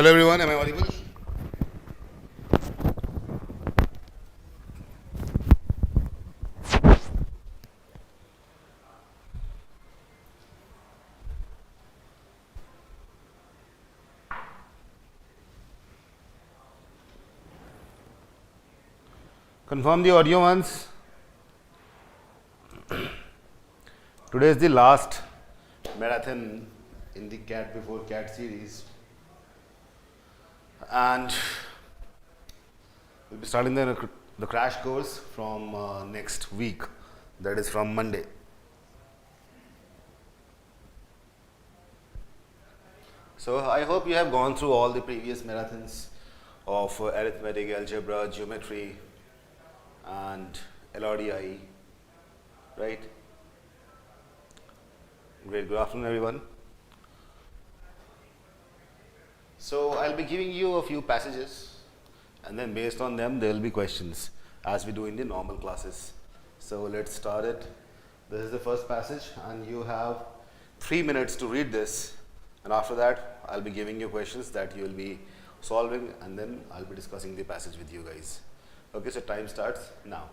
Hello everyone, am I audible? Confirm the audio once. Today is the last marathon in the CAT before CAT series, and we'll be starting the crash course from next week, that is from Monday. So I hope you have gone through all the previous marathons of arithmetic, algebra, geometry, and LRDI, right? Great, good afternoon everyone. So I'll be giving you a few passages, and then based on them there will be questions as we do in the normal classes. So let's start it. This is the first passage and you have 3 minutes to read this, and after that I'll be giving you questions that you will be solving, and then I'll be discussing the passage with you guys. Okay, so time starts now.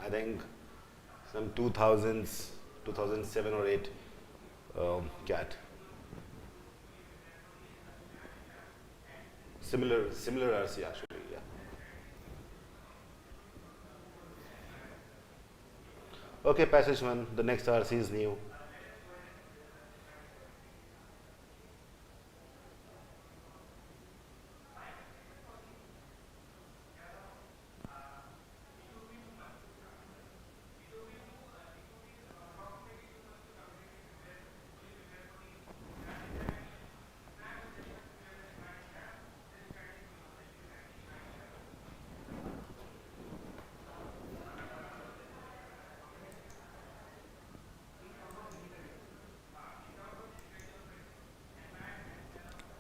I think some 2000s, 2007 or 8 CAT. Similar RC actually, yeah. Okay, passage 1, the next RC is new.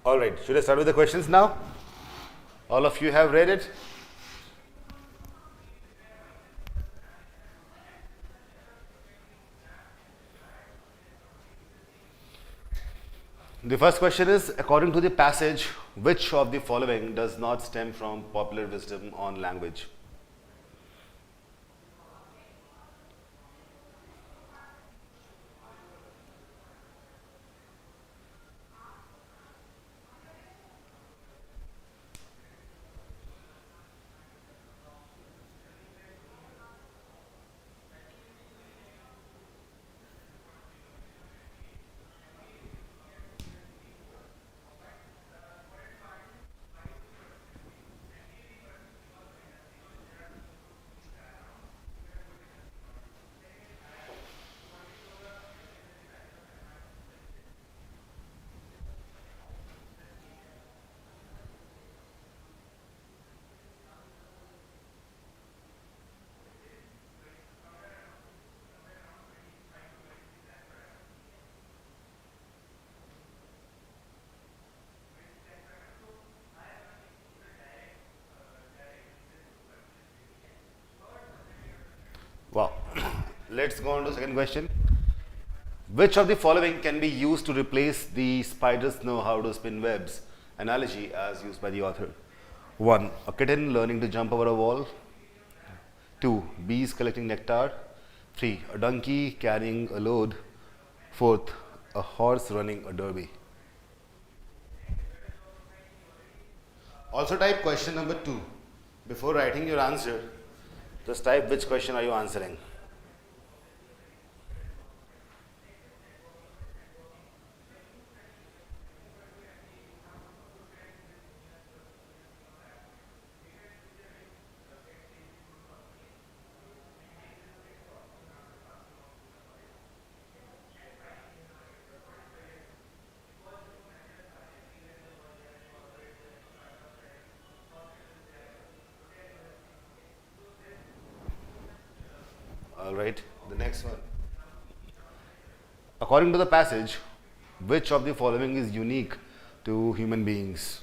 All right, should I start with the questions now? All of you have read it? The first question is, according to the passage, which of the following does not stem from popular wisdom on language? Wow. Let's go on to the second question. Which of the following can be used to replace the spiders know how to spin webs analogy as used by the author? 1. A kitten learning to jump over a wall. 2. Bees collecting nectar. 3. A donkey carrying a load. 4th. A horse running a derby. Also type question number 2. Before writing your answer, just type which question are you answering. All right, the next one. According to the passage, which of the following is unique to human beings?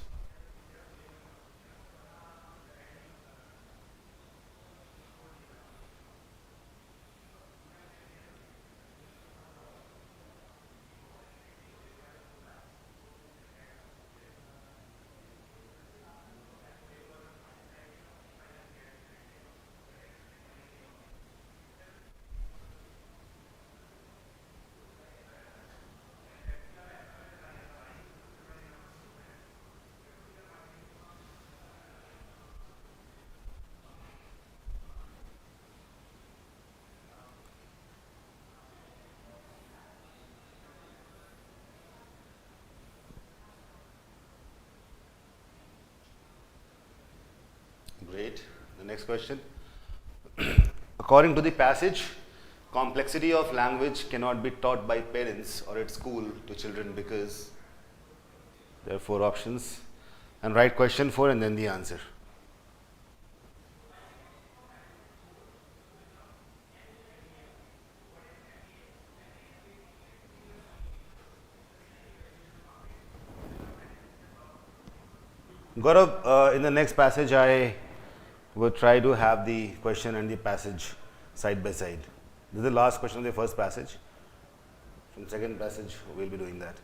Great. The next question. According to the passage, complexity of language cannot be taught by parents or at school to children because there are 4 options. And write question 4 and then the answer. Gaurav, in the next passage, I will try to have the question and the passage side by side. This is the last question of the first passage. From the second passage, we'll be doing that.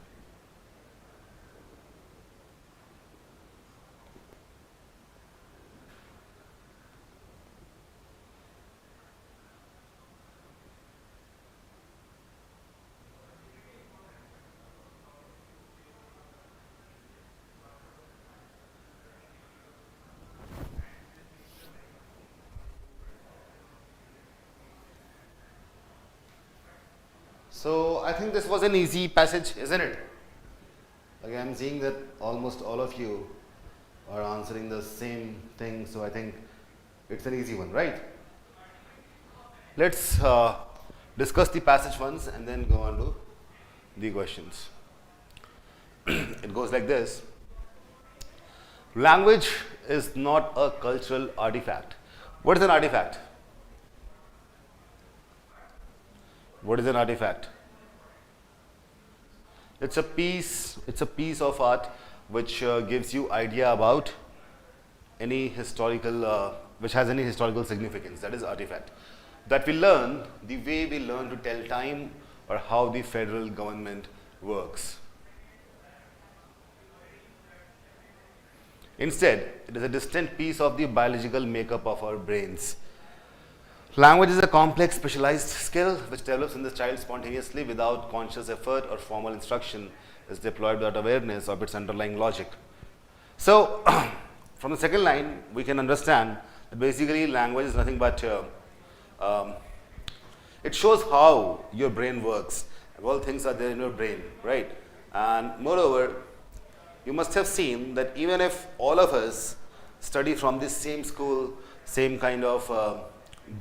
So I think this was an easy passage, isn't it? Again, I'm seeing that almost all of you are answering the same thing, so I think it's an easy one, right? Let's discuss the passage once and then go on to the questions. It goes like this. Language is not a cultural artifact. What is an artifact? What is an artifact? It's a piece of art which gives you idea about any historical, which has any historical significance, that is artifact. That we learn the way we learn to tell time or how the federal government works. Instead, it is a distinct piece of the biological makeup of our brains. Language is a complex, specialized skill which develops in the child spontaneously without conscious effort or formal instruction, is deployed without awareness of its underlying logic. So, from the second line, we can understand that basically language is nothing but it shows how your brain works. All things are there in your brain, right? And moreover, you must have seen that even if all of us study from the same school, same kind of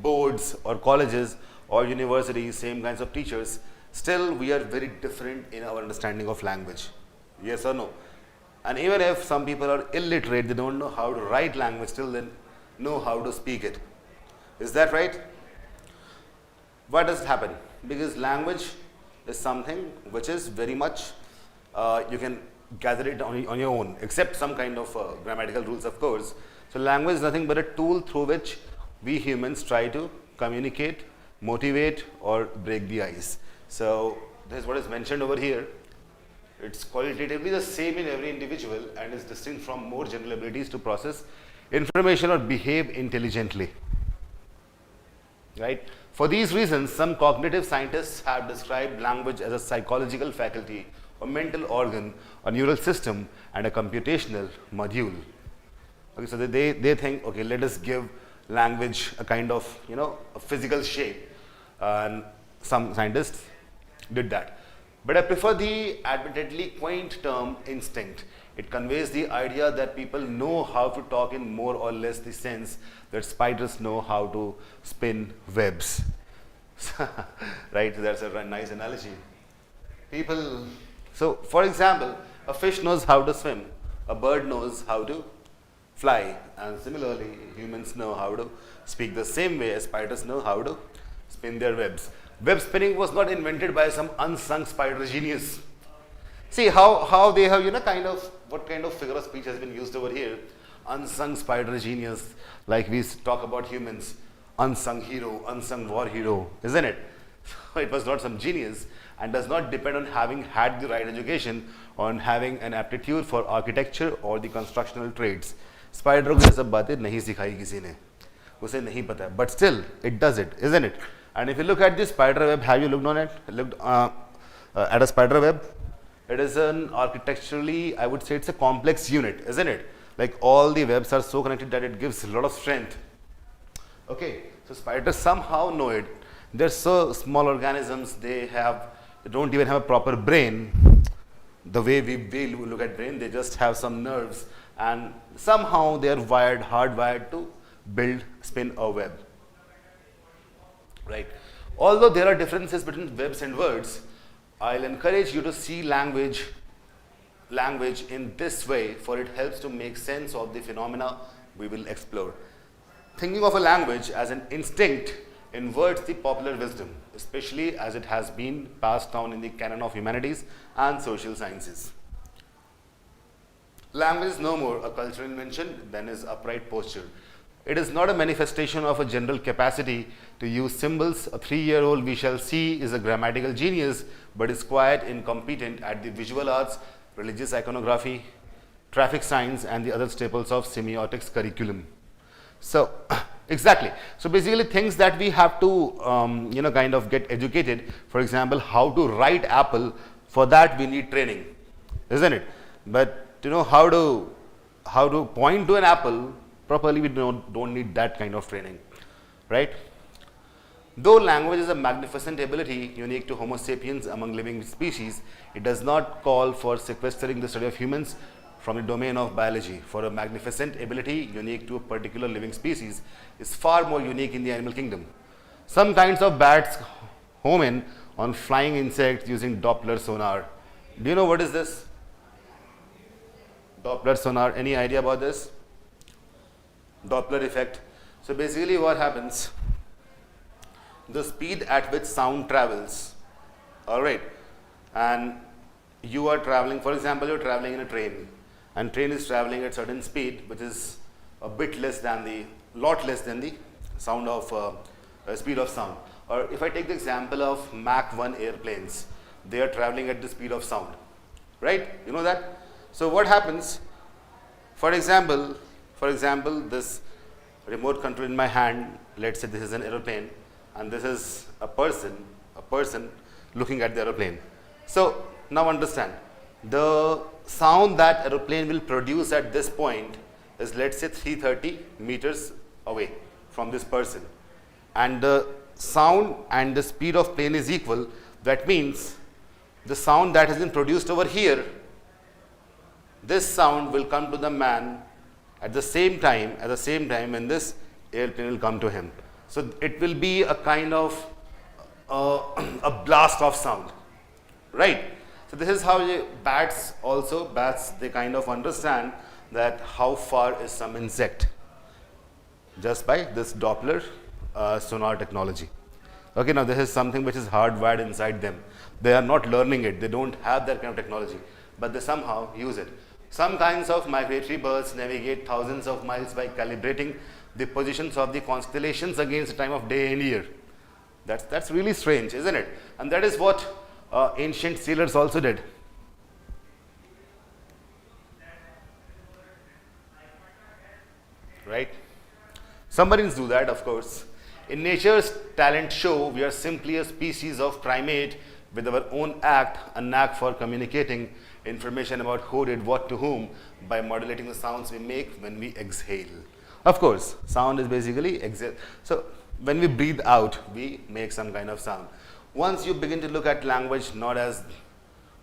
boards or colleges or universities, same kinds of teachers, still we are very different in our understanding of language. Yes or no? And even if some people are illiterate, they don't know how to write language, still they know how to speak it. Is that right? Why does it happen? Because language is something which is very much, you can gather it on your own, except some kind of grammatical rules, of course. So language is nothing but a tool through which we humans try to communicate, motivate, or break the ice. So this is what is mentioned over here. It's qualitatively the same in every individual and is distinct from more general abilities to process information or behave intelligently. Right? For these reasons, some cognitive scientists have described language as a psychological faculty, a mental organ, a neural system, and a computational module. Okay, so they think, okay, let us give language a kind of, a physical shape, and some scientists did that. But I prefer the admittedly quaint term instinct. It conveys the idea that people know how to talk in more or less the sense that spiders know how to spin webs. Right, that's a nice analogy. People, so for example, a fish knows how to swim, a bird knows how to fly, and similarly humans know how to speak the same way as spiders know how to spin their webs. Web spinning was not invented by some unsung spider genius. See how they have, what kind of figure of speech has been used over here. Unsung spider genius, like we talk about humans, unsung hero, unsung war hero, isn't it? So it was not some genius and does not depend on having had the right education, on having an aptitude for architecture or the constructional trades. Spider को ये सब बातें नहीं सिखाई किसी ने, उसे नहीं पता, but still it does it, isn't it? And if you look at this spider web, have you looked on it? Looked at a spider web? It is an architecturally, I would say it's a complex unit, isn't it? Like all the webs are so connected that it gives a lot of strength. Okay, so spiders somehow know it. They're so small organisms, they don't even have a proper brain. The way we look at brain, they just have some nerves, and somehow they are hardwired to spin a web. Right. Although there are differences between webs and words, I'll encourage you to see language in this way, for it helps to make sense of the phenomena we will explore. Thinking of a language as an instinct inverts the popular wisdom, especially as it has been passed down in the canon of humanities and social sciences. Language is no more a cultural invention than is upright posture. It is not a manifestation of a general capacity to use symbols. A 3-year-old, we shall see, is a grammatical genius, but is quite incompetent at the visual arts, religious iconography, traffic signs, and the other staples of semiotics curriculum. So, exactly. So basically things that we have to, kind of get educated. For example, how to write apple, for that we need training, isn't it? But to know how to point to an apple properly, we don't need that kind of training, right? Though language is a magnificent ability unique to Homo sapiens among living species, it does not call for sequestering the study of humans from the domain of biology. For a magnificent ability unique to a particular living species is far more unique in the animal kingdom. Some kinds of bats home in on flying insects using Doppler sonar. Do you know what is this? Doppler sonar, any idea about this? Doppler effect. So basically what happens, the speed at which sound travels, alright, and you are traveling, for example, you're traveling in a train, and train is traveling at certain speed, which is a bit less than the, lot less than the sound of speed of sound. Or if I take the example of Mach 1 airplanes, they are traveling at the speed of sound, right? You know that? So what happens? For example, this remote control in my hand, let's say this is an aeroplane, and this is a person looking at the aeroplane. So now understand, the sound that aeroplane will produce at this point is, let's say, 330 meters away from this person, and the sound and the speed of plane is equal. That means the sound that has been produced over here, this sound will come to the man at the same time when this airplane will come to him. So it will be a kind of a blast of sound, right? So this is how bats, they kind of understand that how far is some insect, just by this Doppler sonar technology. Okay, now this is something which is hardwired inside them. They are not learning it, they don't have that kind of technology, but they somehow use it. Some kinds of migratory birds navigate thousands of miles by calibrating the positions of the constellations against the time of day and year. That's really strange, isn't it? And that is what ancient sailors also did. Right? Submarines do that, of course. In nature's talent show, we are simply a species of primate with our own act, a knack for communicating information about who did what to whom by modulating the sounds we make when we exhale. Of course, sound is basically exhale. So when we breathe out, we make some kind of sound. Once you begin to look at language not as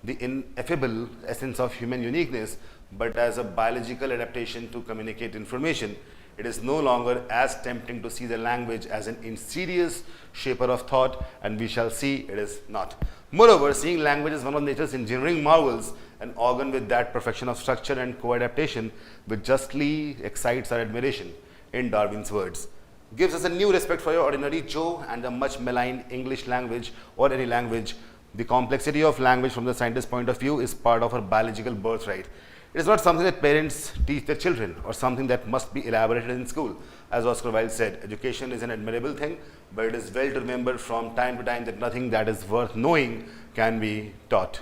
the ineffable essence of human uniqueness, but as a biological adaptation to communicate information, it is no longer as tempting to see the language as an insidious shaper of thought, and we shall see it is not. Moreover, seeing language is one of nature's engineering marvels, an organ with that perfection of structure and co-adaptation which justly excites our admiration, in Darwin's words, gives us a new respect for your ordinary Joe and the much maligned English language or any language. The complexity of language from the scientist's point of view is part of our biological birthright. It is not something that parents teach their children or something that must be elaborated in school. As Oscar Wilde said, education is an admirable thing, but it is well to remember from time to time that nothing that is worth knowing can be taught.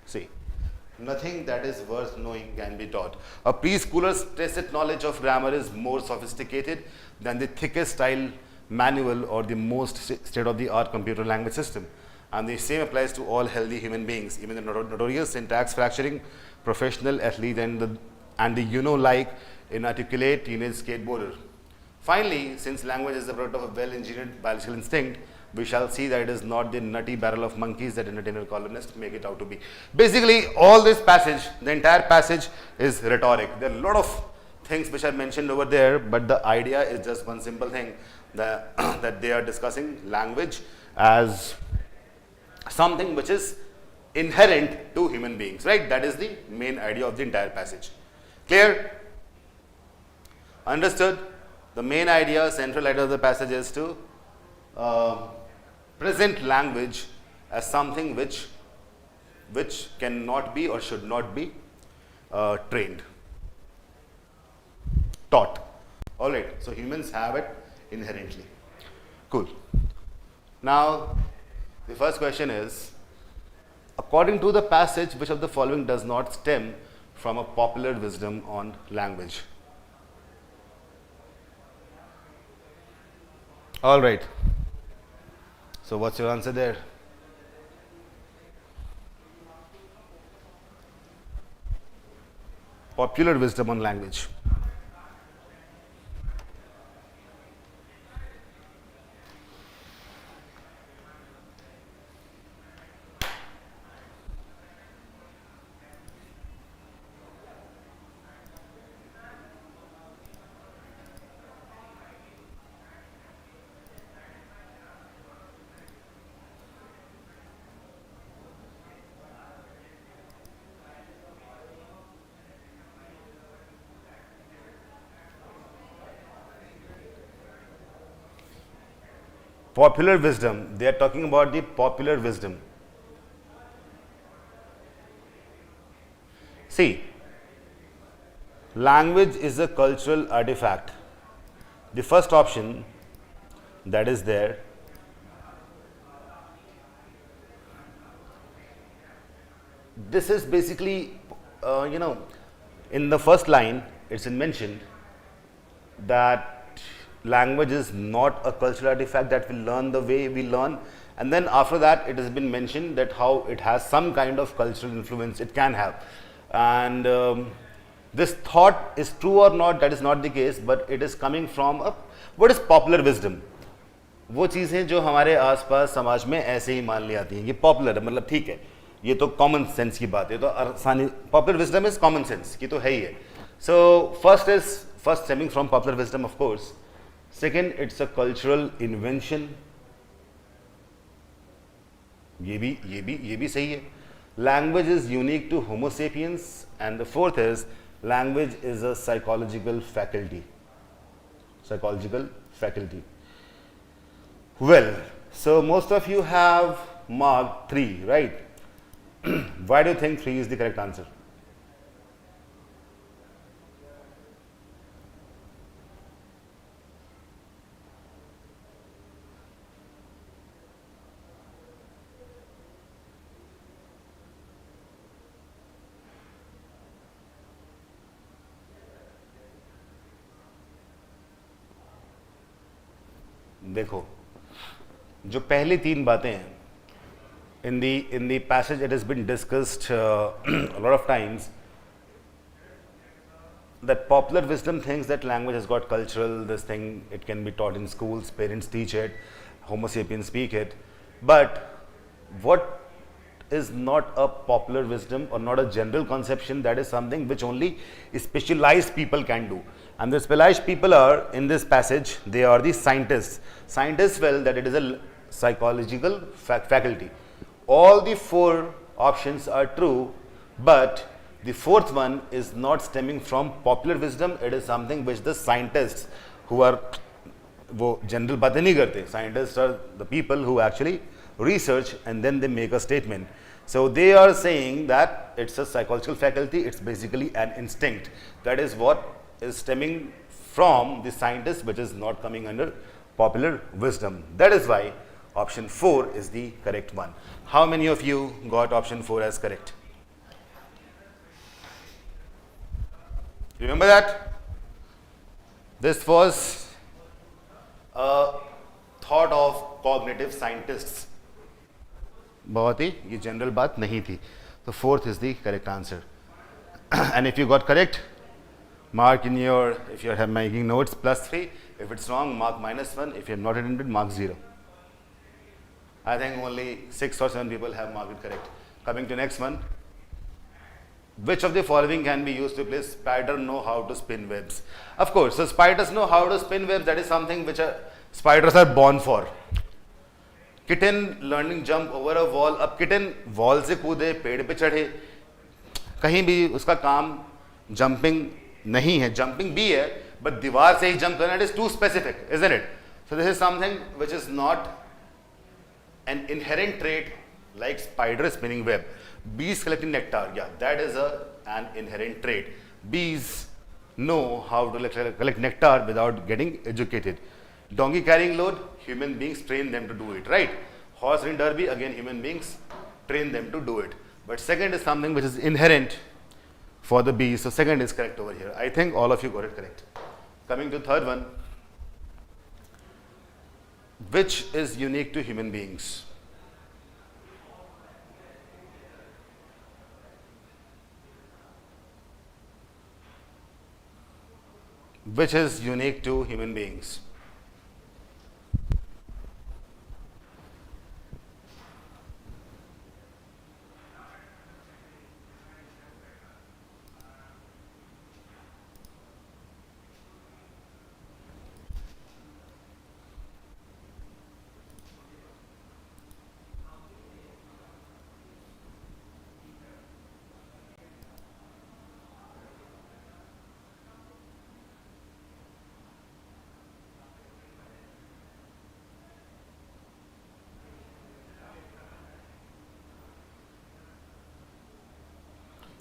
See, nothing that is worth knowing can be taught. A preschooler's tacit knowledge of grammar is more sophisticated than the thickest style manual or the most state-of-the-art computer language system. And the same applies to all healthy human beings, even the notorious syntax fracturing professional athlete and the like inarticulate teenage skateboarder. Finally, since language is the product of a well-engineered biological instinct, we shall see that it is not the nutty barrel of monkeys that entertainer columnists make it out to be. Basically, all this passage, the entire passage is rhetoric. There are a lot of things which are mentioned over there, but the idea is just one simple thing, that they are discussing language as something which is inherent to human beings, right? That is the main idea of the entire passage. Clear? Understood? The main idea, central idea of the passage is to present language as something which cannot be or should not be trained, taught. All right, so humans have it inherently. Cool. Now, the first question is, according to the passage, which of the following does not stem from a popular wisdom on language? All right. So what's your answer there? Popular wisdom on language. Popular wisdom, they are talking about the popular wisdom. See, Language is a cultural artifact. The first option that is there, this is basically, in the first line, it's mentioned that language is not a cultural artifact that we learn the way we learn, and then after that it has been mentioned that how it has some kind of cultural influence it can have, and this thought is true or not, that is not the case, but it is coming from what is popular wisdom. वो चीज़ें जो हमारे आसपास समाज में ऐसे ही मान ली आती हैं, ये पॉपुलर है, मतलब ठीक है, ये तो कॉमन सेंस की बात है, तो आसानी, popular wisdom is common sense की तो है ही है. So first stemming from popular wisdom of course. Second, it's a cultural invention, ये भी सही है. Language is unique to Homo sapiens, and the fourth is language is a psychological faculty. Well, so most of you have marked 3, right? Why do you think 3 is the correct answer? देखो, जो पहली 3 बातें हैं, in the passage it has been discussed a lot of times that popular wisdom thinks that language has got cultural, this thing, it can be taught in schools, parents teach it, homo sapiens speak it, but what is not a popular wisdom or not a general conception, that is something which only specialized people can do. And the specialized people are, in this passage, they are the scientists. Scientists felt that it is a psychological faculty. All the 4 options are true, but the 4th one is not stemming from popular wisdom. It is something which the scientists who are, वो general बातें नहीं करते. Scientists are the people who actually research and then they make a statement. So they are saying that it's a psychological faculty. It's basically an instinct. That is what is stemming from the scientists, which is not coming under popular wisdom. That is why option 4 is the correct one. How many of you got option 4 as correct? Remember that? This was a thought of cognitive scientists. बहुत ही ये general बात नहीं थी. So 4th is the correct answer. And if you got correct, mark in your, if you are making notes, +3. If it's wrong, mark -1. If you have not attended, mark 0. I think only 6 or 7 people have marked it correct. Coming to next one. Which of the following can be used to replace spider know how to spin webs? Of course, so spiders know how to spin webs. That is something which spiders are born for. Kitten learning jump over a wall. अब kitten wall से कूदे, पेड़ पे चढ़े, कहीं भी उसका काम jumping नहीं है. Jumping भी है, but दीवार से ही jump करना, it is too specific, isn't it? So this is something which is not an inherent trait like spider spinning web. Bees collecting nectar, yeah, that is an inherent trait. Bees know how to collect nectar without getting educated. Donkey carrying load, human beings train them to do it, right? Horse in derby, again human beings train them to do it. But second is something which is inherent for the bees, so second is correct over here. I think all of you got it correct. Coming to third one, which is unique to human beings? Which is unique to human beings?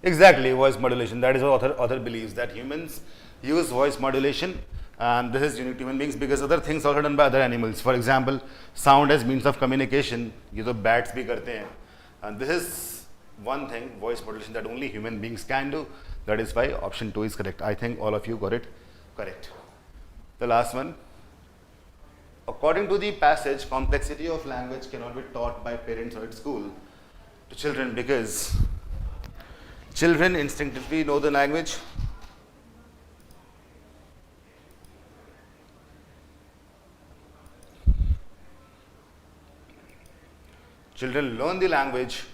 Exactly, voice modulation. That is what author believes, that humans use voice modulation, and this is unique to human beings because other things are also done by other animals. For example, sound as means of communication. ये तो bats भी करते हैं, and this is one thing, voice modulation, that only human beings can do. That is why option 2 is correct. I think all of you got it correct. The last one. According to the passage, complexity of language cannot be taught by parents or at school to children because children instinctively know the language. Children learn the language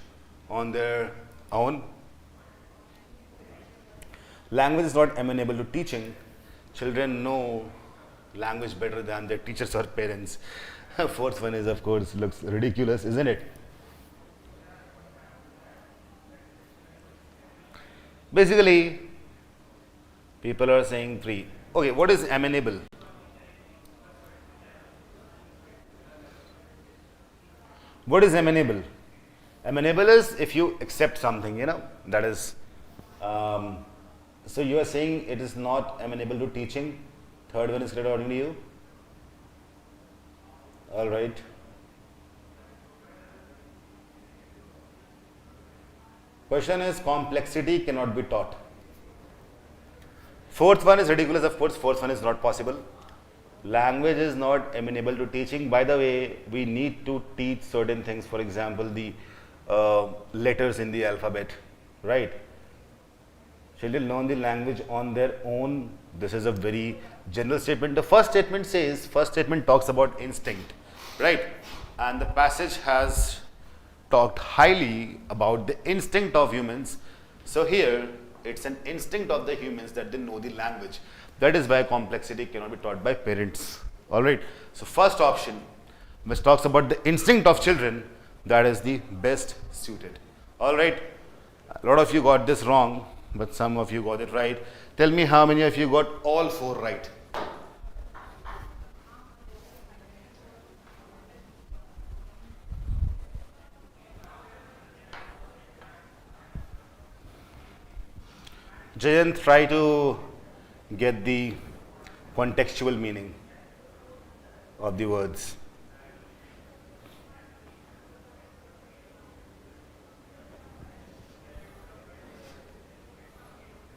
on their own. Language is not amenable to teaching. Children know language better than their teachers or parents. Fourth one is, of course, looks ridiculous, isn't it? Basically, people are saying 3. Okay, what is amenable? What is amenable? Amenable is if you accept something, that is. So you are saying it is not amenable to teaching. Third one is correct according to you. All right. Question is, complexity cannot be taught. Fourth one is ridiculous, of course. Fourth one is not possible. Language is not amenable to teaching. By the way, we need to teach certain things. For example, the letters in the alphabet, right? Children learn the language on their own. This is a very general statement. The first statement talks about instinct, right? And the passage has talked highly about the instinct of humans. So here, it's an instinct of the humans that they know the language. That is why complexity cannot be taught by parents. All right. So first option, which talks about the instinct of children, that is the best suited. All right. A lot of you got this wrong, but some of you got it right. Tell me how many of you got all 4 right. Jayant, try to get the contextual meaning of the words.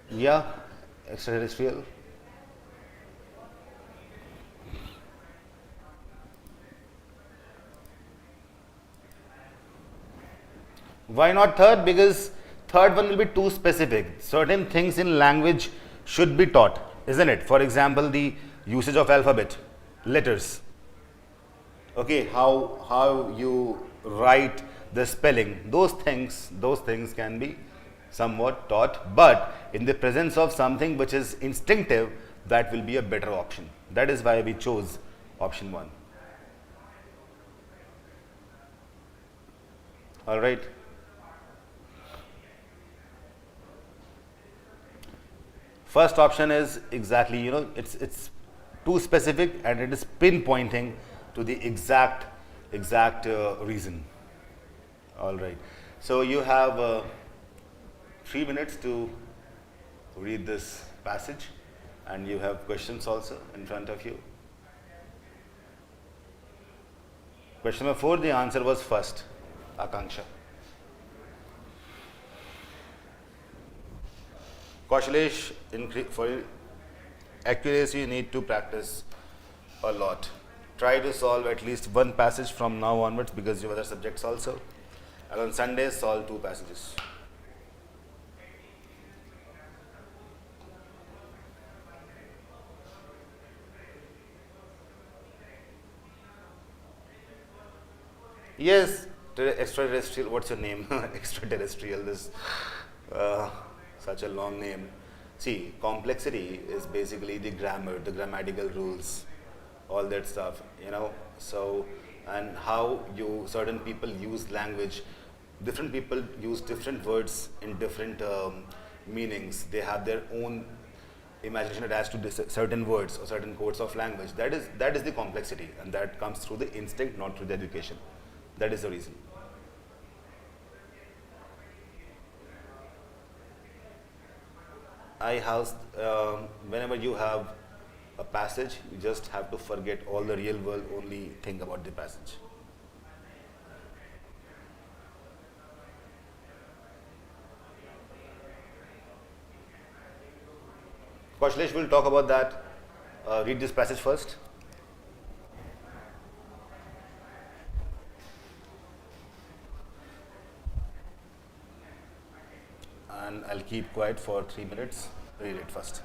Yeah, extraterrestrial. Why not third? Because third one will be too specific. Certain things in language should be taught, isn't it? For example, the usage of alphabet, letters. Okay, how you write the spelling. Those things can be somewhat taught, but in the presence of something which is instinctive, that will be a better option. That is why we chose option 1. All right. First option is exactly, it's too specific and it is pinpointing to the exact reason. All right. So you have 3 minutes to read this passage, and you have questions also in front of you. Question number 4, the answer was first, Akanksha. Kaushalesh, for accuracy, you need to practice a lot. Try to solve at least 1 passage from now onwards because you have other subjects also. And on Sundays, solve 2 passages. Yes, extraterrestrial, what's your name? Extraterrestrial, this such a long name. See, complexity is basically the grammar, the grammatical rules, all that stuff, So, and how certain people use language. Different people use different words in different meanings. They have their own imagination attached to certain words or certain codes of language. That is the complexity, and that comes through the instinct, not through the education. That is the reason. I house, whenever you have a passage, you just have to forget all the real world, only think about the passage. Kaushlesh will talk about that. Read this passage first. And I'll keep quiet for 3 minutes. Read it first.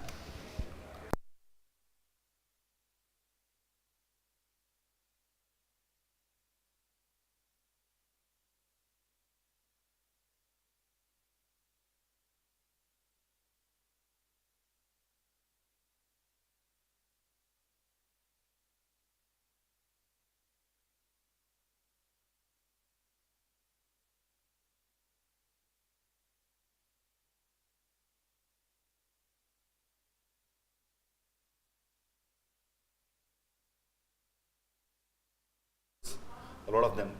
A lot of them,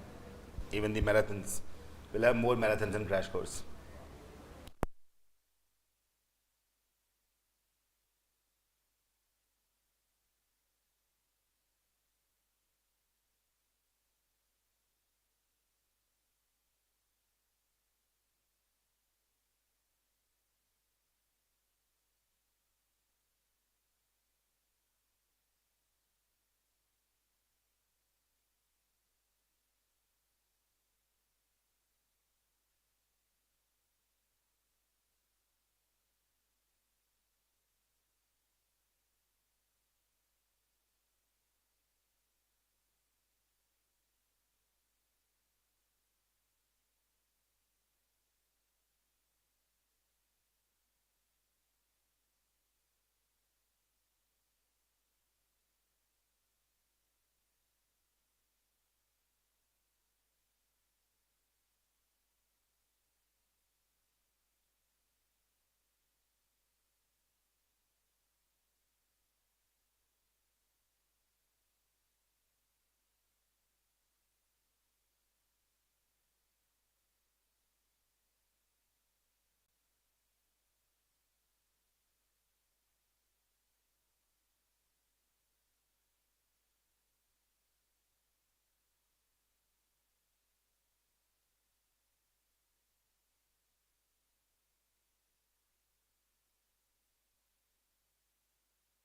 even the marathons, will have more marathons than crash course.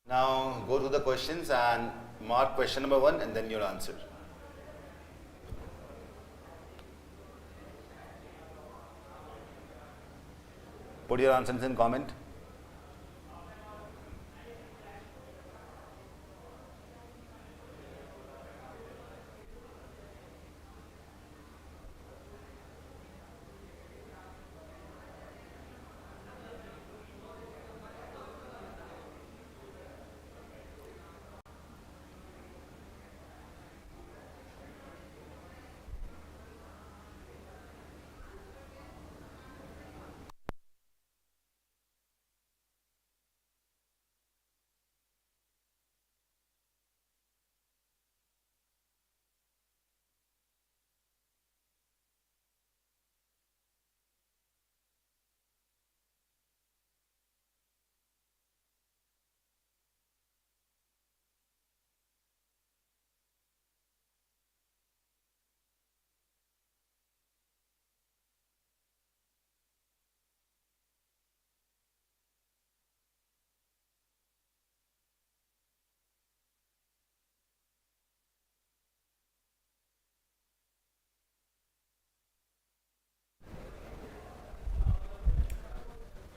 Now go to the questions and mark question number 1 and then your answer. Put your answers in comment.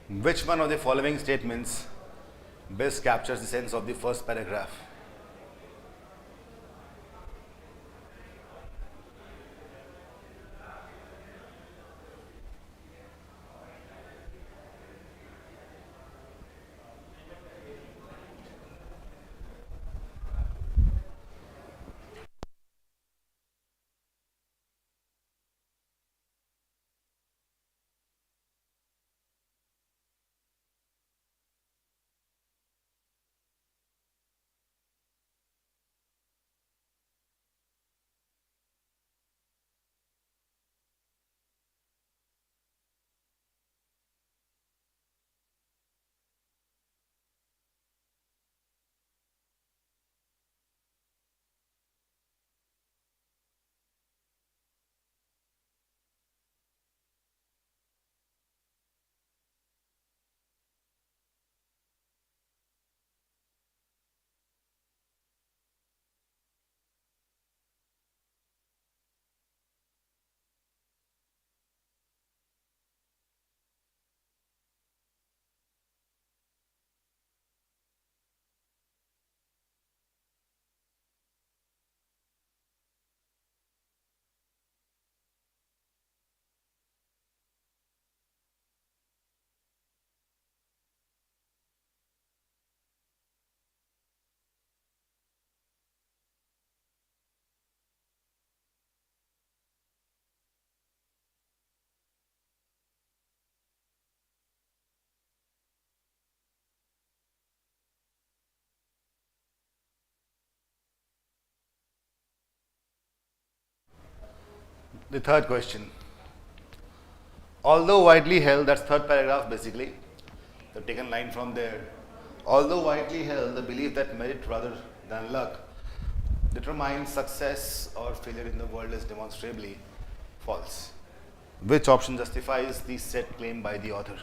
Which one of the following statements best captures the sense of the first paragraph? The third question. Although widely held, that's third paragraph basically. They've taken line from there. Although widely held, the belief that merit rather than luck determines success or failure in the world is demonstrably false. Which option justifies the said claim by the author?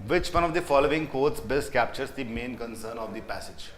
Which one of the following quotes best captures the main concern of the passage?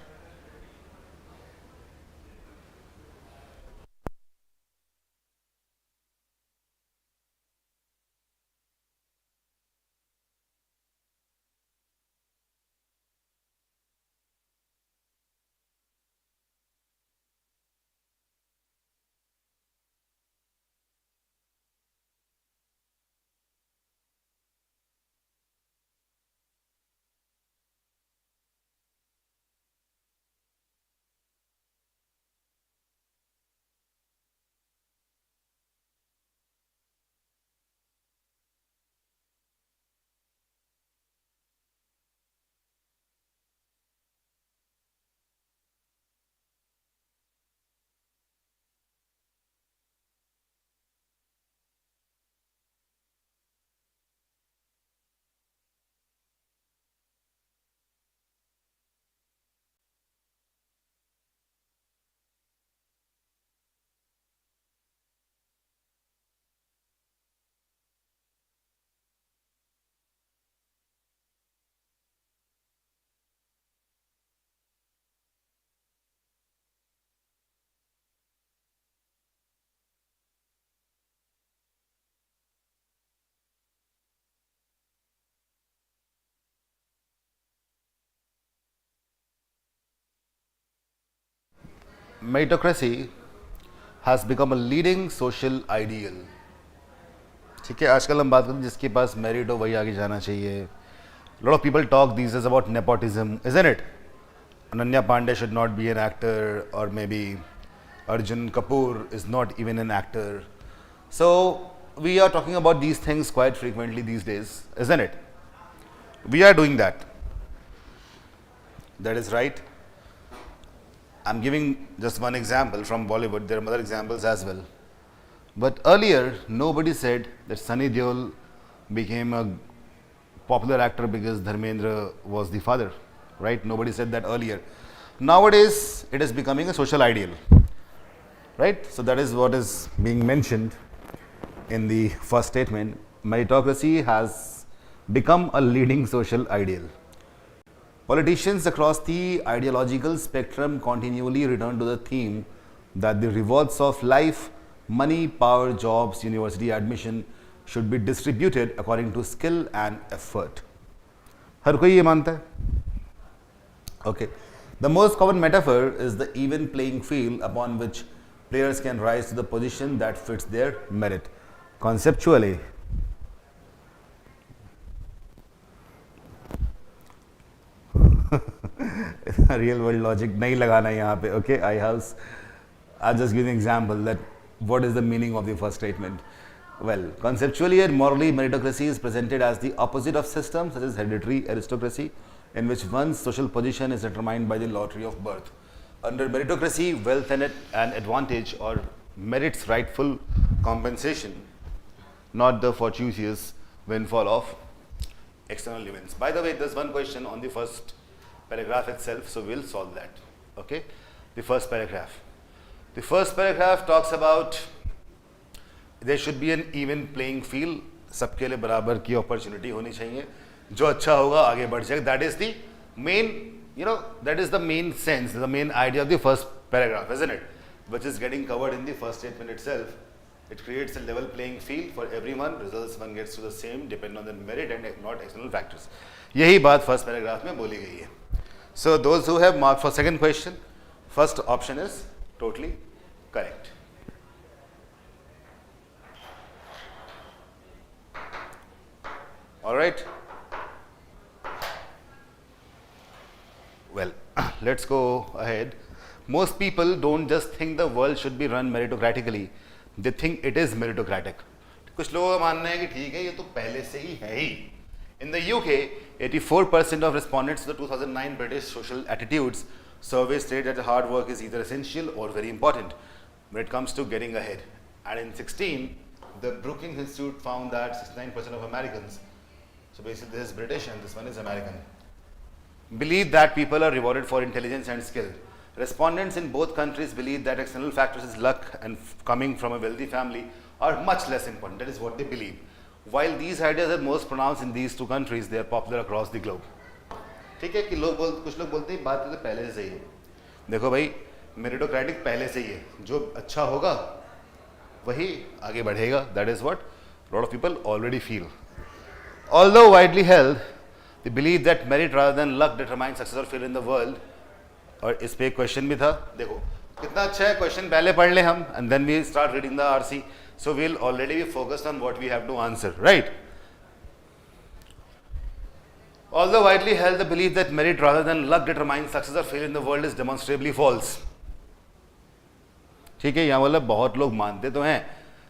Meritocracy has become a leading social ideal. ठीक है, आजकल हम बात करते हैं जिसके पास merit हो वही आगे जाना चाहिए. Lot of people talk these days about nepotism, isn't it? Ananya Pandey should not be an actor, or maybe Arjun Kapoor is not even an actor. So we are talking about these things quite frequently these days, isn't it? We are doing that. That is right. I'm giving just one example from Bollywood. There are other examples as well. But earlier, nobody said that Sunny Deol became a popular actor because Dharmendra was the father, right? Nobody said that earlier. Nowadays, it is becoming a social ideal, right? So that is what is being mentioned in the first statement. Meritocracy has become a leading social ideal. Politicians across the ideological spectrum continually return to the theme that the rewards of life, money, power, jobs, university admission should be distributed according to skill and effort. हर कोई ये मानता है? Okay. The most common metaphor is the even playing field upon which players can rise to the position that fits their merit. Conceptually, real world logic नहीं लगाना यहाँ पे. Okay, I have I'll just give you an example that what is the meaning of the first statement. Well, conceptually and morally, meritocracy is presented as the opposite of systems such as hereditary aristocracy, in which one's social position is determined by the lottery of birth. Under meritocracy, wealth and advantage or merit's rightful compensation, not the fortuitous windfall of external events. By the way, there's one question on the first paragraph itself, so we'll solve that. Okay, the first paragraph. The first paragraph talks about there should be an even playing field. सबके लिए बराबर की opportunity होनी चाहिए. जो अच्छा होगा आगे बढ़ जाएगा. That is the main, that is the main sense, the main idea of the first paragraph, isn't it? Which is getting covered in the first statement itself. It creates a level playing field for everyone. Results one gets to the same depend on the merit and not external factors. यही बात first paragraph में बोली गई है. So those who have marked for second question, first option is totally correct. All right. Well, let's go ahead. Most people don't just think the world should be run meritocratically. They think it is meritocratic. कुछ लोगों का मानना है कि ठीक है ये तो पहले से ही है ही. In the UK, 84% of respondents to the 2009 British Social Attitudes Survey state that hard work is either essential or very important when it comes to getting ahead. And in 2016, the Brookings Institute found that 69% of Americans, so basically this is British and this one is American, believe that people are rewarded for intelligence and skill. Respondents in both countries believe that external factors as luck and coming from a wealthy family are much less important. That is what they believe. While these ideas are most pronounced in these two countries, they are popular across the globe. ठीक है कि कुछ लोग बोलते हैं बात तो पहले से सही है. देखो भाई, मेरिटोक्रेटिक पहले से ही है. जो अच्छा होगा वही आगे बढ़ेगा. That is what a lot of people already feel. Although widely held, they believe that merit rather than luck determines success or failure in the world. और इस पे एक क्वेश्चन भी था. देखो कितना अच्छा है, क्वेश्चन पहले पढ़ ले हम and then we start reading the RC. So we'll already be focused on what we have to answer, right? Although widely held, the belief that merit rather than luck determines success or failure in the world is demonstrably false. ठीक है, यहाँ वाला बहुत लोग मानते तो हैं,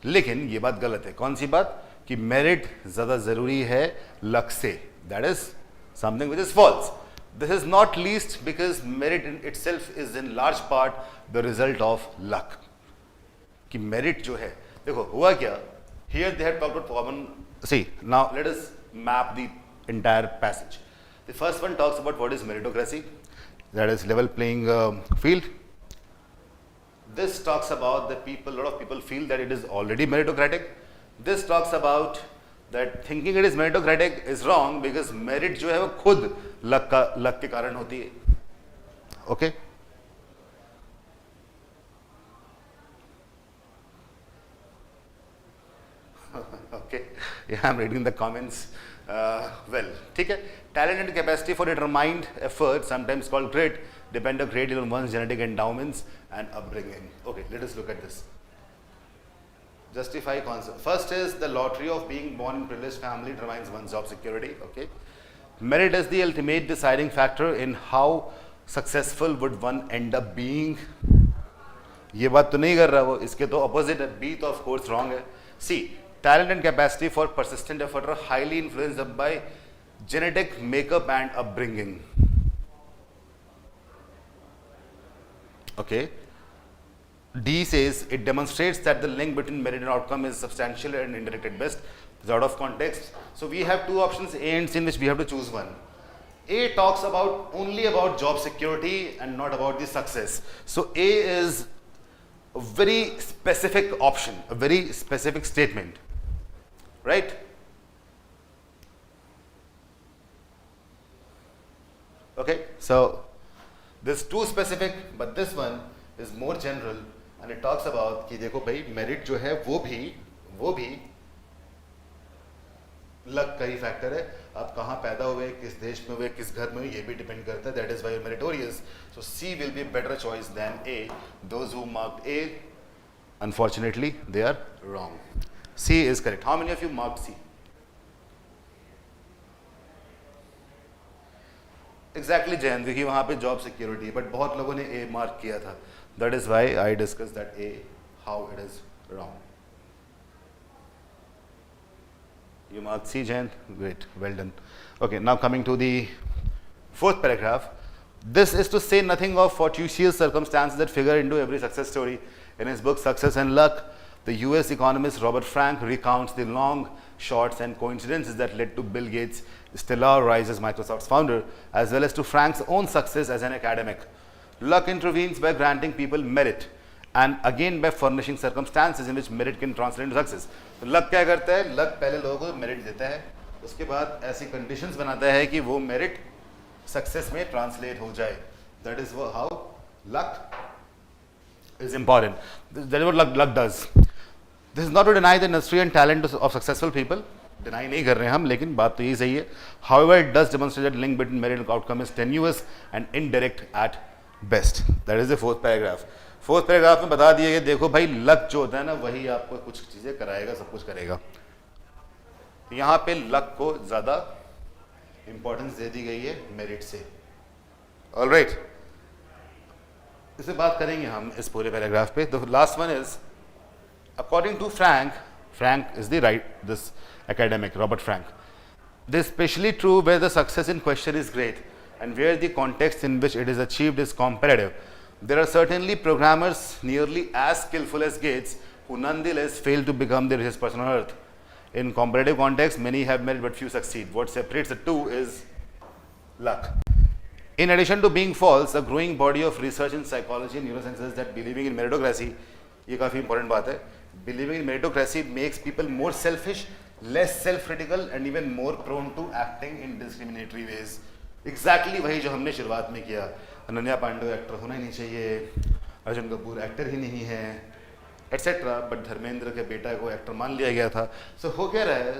लेकिन ये बात गलत है. कौन सी बात? कि मेरिट ज़्यादा ज़रूरी है लक से. That is something which is false. This is not least because merit in itself is in large part the result of luck. कि merit जो है, देखो हुआ क्या? Here they had talked about common. See, now let us map the entire passage. The first one talks about what is meritocracy, that is level playing field. This talks about that a lot of people feel that it is already meritocratic. This talks about that thinking it is meritocratic is wrong because merit जो है वो खुद luck के कारण होती है. Okay? Okay, yeah, I'm reading the comments. Well, ठीक है. Talent and capacity for determined effort, sometimes called grit, depend a great deal on one's genetic endowments and upbringing. Okay, let us look at this. Justify concept. First is the lottery of being born in privileged family determines one's job security. Okay, merit is the ultimate deciding factor in how successful would one end up being. ये बात तो नहीं कर रहा वो, इसके तो opposite है. B तो of course wrong है. C. Talent and capacity for persistent effort are highly influenced by genetic makeup and upbringing. Okay. D says it demonstrates that the link between merit and outcome is substantial and indirect at best. It's out of context. So we have two options, A and C, in which we have to choose one. A talks about only about job security and not about the success. So A is a very specific option, a very specific statement. Right? Okay, so this is too specific, but this one is more general and it talks about कि देखो भाई merit जो है वो भी luck का ही factor है. आप कहाँ पैदा हुए, किस देश में हुए, किस घर में हुए, ये भी depend करता है. That is why you're meritorious. So C will be a better choice than A. Those who marked A, unfortunately, they are wrong. C is correct. How many of you marked C? Exactly Jayant, क्योंकि वहाँ पे job security है, but बहुत लोगों ने ए मार्क किया था, that is why I discuss that A how it is wrong. You mark C, Jayant? Great, well done. Okay, now coming to the fourth paragraph. This is to say nothing of fortuitous circumstances that figure into every success story. In his book Success and Luck, the US economist Robert Frank recounts the long shots and coincidences that led to Bill Gates' stellar rise as Microsoft's founder, as well as to Frank's own success as an academic. Luck intervenes by granting people merit, and again by furnishing circumstances in which merit can translate into success. तो luck क्या करता है? Luck पहले लोगों को merit देता है, उसके बाद ऐसी कंडीशंस बनाता है कि वो मेरिट सक्सेस में ट्रांसलेट हो जाए. That is how luck is important. That is what luck does. This is not to deny the industry and talent of successful people. Deny नहीं कर रहे हैं हम, लेकिन बात तो यही सही है. However, it does demonstrate that link between merit and outcome is tenuous and indirect at best. That is the fourth paragraph. Fourth paragraph में बता दिया कि देखो भाई, लक जो होता है ना, वही आपको कुछ चीज़ें कराएगा, सब कुछ करेगा. यहाँ पे लक को ज़्यादा इंपॉर्टेंस दे दी गई है मेरिट से. ऑलराइट, इसे बात करेंगे हम इस पूरे पैराग्राफ पे. The last one is according to Frank is the this academic Robert Frank. This is especially true where the success in question is great and where the context in which it is achieved is comparative. There are certainly programmers nearly as skillful as Gates who nonetheless fail to become the richest person on earth. In comparative context, many have merit but few succeed. What separates the two is luck. In addition to being false, a growing body of research in psychology and neurosciences that believing in meritocracy, ये काफ़ी important बात है, believing in meritocracy makes people more selfish, less self-critical and even more prone to acting in discriminatory ways. Exactly वही जो हमने शुरुआत में किया. अनन्या पांडे एक्टर होना ही नहीं चाहिए, अर्जुन कपूर एक्टर ही नहीं है, एटसेट्रा. बट धर्मेंद्र के बेटा को एक्टर मान लिया गया था. सो हो क्या रहा है,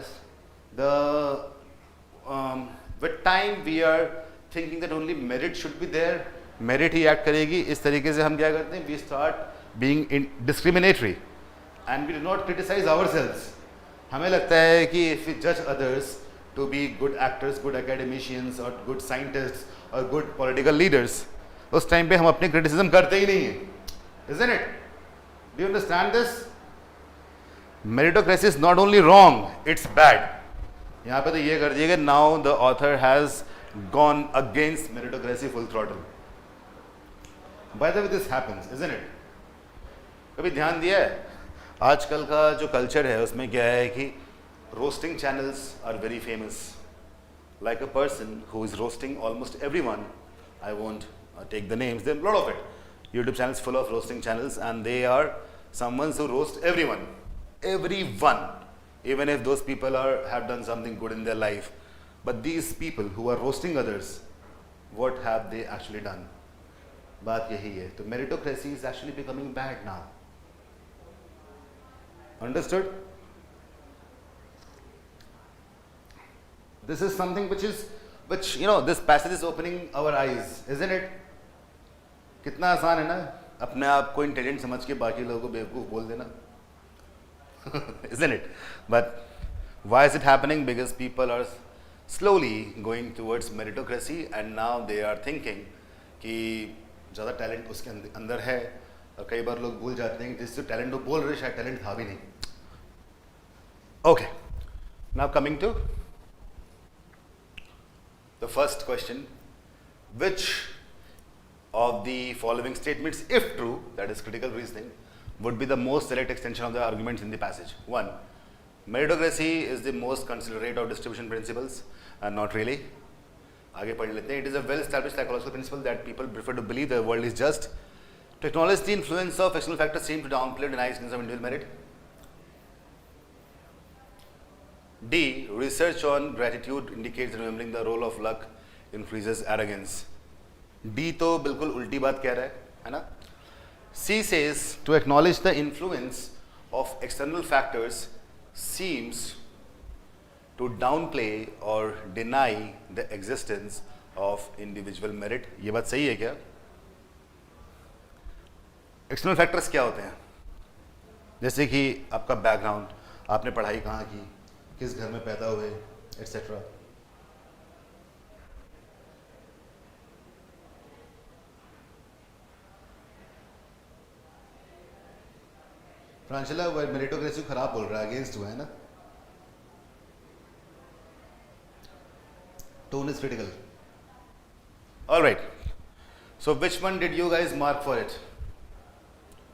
with time we are thinking that only merit should be there, merit ही एक्ट करेगी. इस तरीके से हम क्या करते हैं, we start being discriminatory and we do not criticize ourselves. हमें लगता है कि इफ वी जज others to be good actors, good academicians और गुड साइंटिस्ट्स और गुड पॉलिटिकल लीडर्स, उस टाइम पे हम अपनी क्रिटिसिज्म करते ही नहीं हैं. Isn't it? Do you understand this? Meritocracy is not only wrong, it's bad. यहाँ पे तो ये कर दिया कि now the author has gone against meritocracy full throttle. By the way, this happens, isn't it? कभी ध्यान दिया है? आजकल का जो कल्चर है उसमें क्या है कि roasting channels are very famous. Like a person who is roasting almost everyone. I won't take the names. There are a lot of it. YouTube channels full of roasting channels, and they are someone who roast everyone, even if those people have done something good in their life. But these people who are roasting others, what have they actually done? बात यही है. तो meritocracy is actually becoming bad now. Understood? This is something which this passage is opening our eyes, isn't it? कितना आसान है ना अपने आप को इंटेलिजेंट समझ के बाकी लोगों को बेवकूफ़ बोल देना. Isn't it? But why is it happening? Because people are slowly going towards meritocracy and now they are thinking कि ज़्यादा टैलेंट उसके अंदर है, और कई बार लोग भूल जाते हैं कि जिससे टैलेंट वो बोल रहे शायद टैलेंट था भी नहीं. Okay, now coming to the first question, which of the following statements, if true, that is critical reasoning, would be the most direct extension of the arguments in the passage? 1. Meritocracy is the most considerate of distribution principles. Not really. आगे पढ़ लेते हैं. It is a well-established psychological principle that people prefer to believe the world is just. To acknowledge the influence of external factors seem to downplay the niceness of individual merit. D. Research on gratitude indicates that remembering the role of luck increases arrogance. D तो बिल्कुल उल्टी बात कह रहा है ना. C says to acknowledge the influence of external factors seems to downplay or deny the existence of individual merit. ये बात सही है क्या? External factors क्या होते हैं? जैसे कि आपका बैकग्राउंड, आपने पढ़ाई कहाँ की, किस घर में पैदा हुए, etc. फ्रांशिला मेरिटोक्रेसी खराब बोल रहा है, अगेंस्ट हुआ है ना. Tone is critical. All right. So which one did you guys mark for it?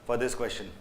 For this question?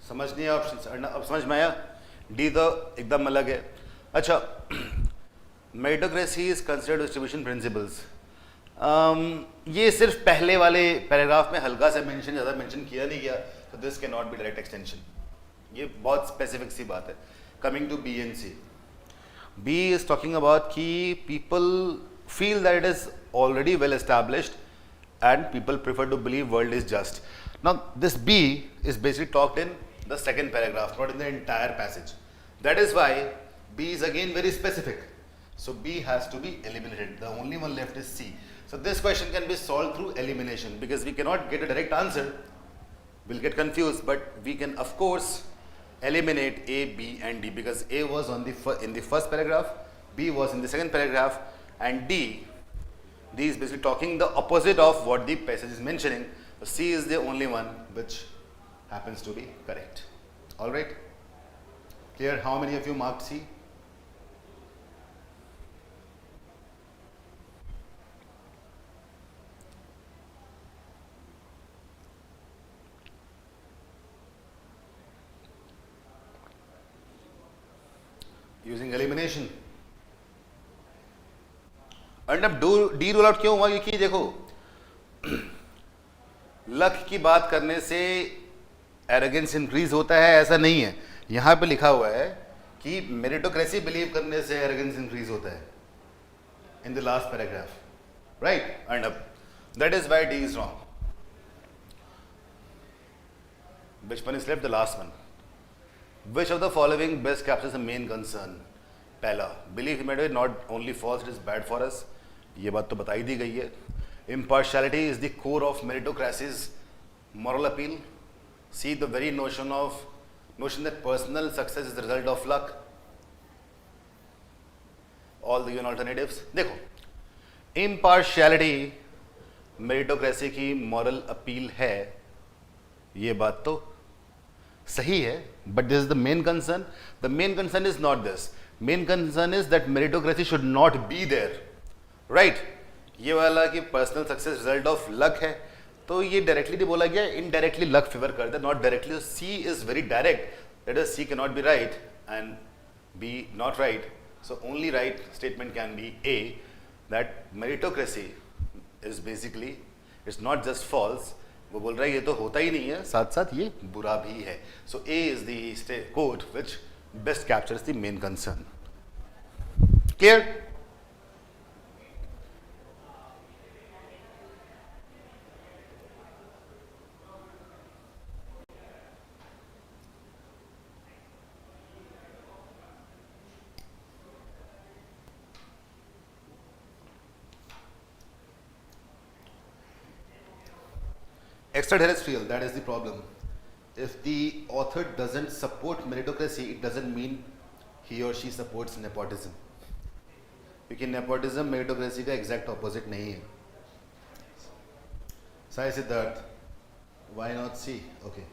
समझ नहीं आया ऑप्शन, अब समझ में आया. डी तो एकदम अलग है. अच्छा, meritocracy is considered distribution principles. ये सिर्फ पहले वाले पैराग्राफ में हल्का सा मेंशन, ज़्यादा मेंशन किया नहीं गया, तो this can not be direct extension. ये बहुत स्पेसिफिक सी बात है. Coming to B and C, B is talking about कि people feel that it is already well established and people prefer to believe world is just. Now this B is basically talked in the second paragraph, not in the entire passage. That is why B is again very specific. So B has to be eliminated. The only one left is C. So this question can be solved through elimination, because we cannot get a direct answer. We'll get confused, but we can of course eliminate A, B and D, because A was on in the first paragraph, B was in the second paragraph, and D is basically talking the opposite of what the passage is mentioning. So C is the only one which happens to be correct. All right? Clear? How many of you marked C? Using elimination. और अब D rule out क्यों हुआ? क्योंकि देखो, luck की बात करने से एरोगेंस इंक्रीज होता है, ऐसा नहीं है. यहां पे लिखा हुआ है कि मेरिटोक्रेसी बिलीव करने से एरोगेंस इंक्रीज होता है in the last paragraph, right? And अब that is why D is wrong. Which one is left? The last one. Which of the following best captures the main concern? पहला, believe made not only false, it is bad for us. ये बात तो बताई दी गई है. Impartiality is the core of meritocracy's moral appeal. See the very notion that personal success is the result of luck. All the given alternatives. देखो, impartiality meritocracy की moral appeal है, ये बात तो सही है, but this is the main concern. The main concern is not this. Main concern is that meritocracy should not be there, right? ये वाला कि personal success result of luck है, तो ये डायरेक्टली नहीं बोला गया, इनडायरेक्टली लक फेवर करता है, not directly. C is very direct, that is C can not be right and B not right. So only right statement can be A, that meritocracy is basically, it's not just false. वो बोल रहा है ये तो होता ही नहीं है, साथ साथ ये बुरा भी है. So A is the code which best captures the main concern. Clear? Extraterrestrial, that is the problem. If the author doesn't support meritocracy, it doesn't mean he or she supports nepotism. क्योंकि nepotism meritocracy का exact opposite नहीं है. Sai Siddharth, why not C? Okay.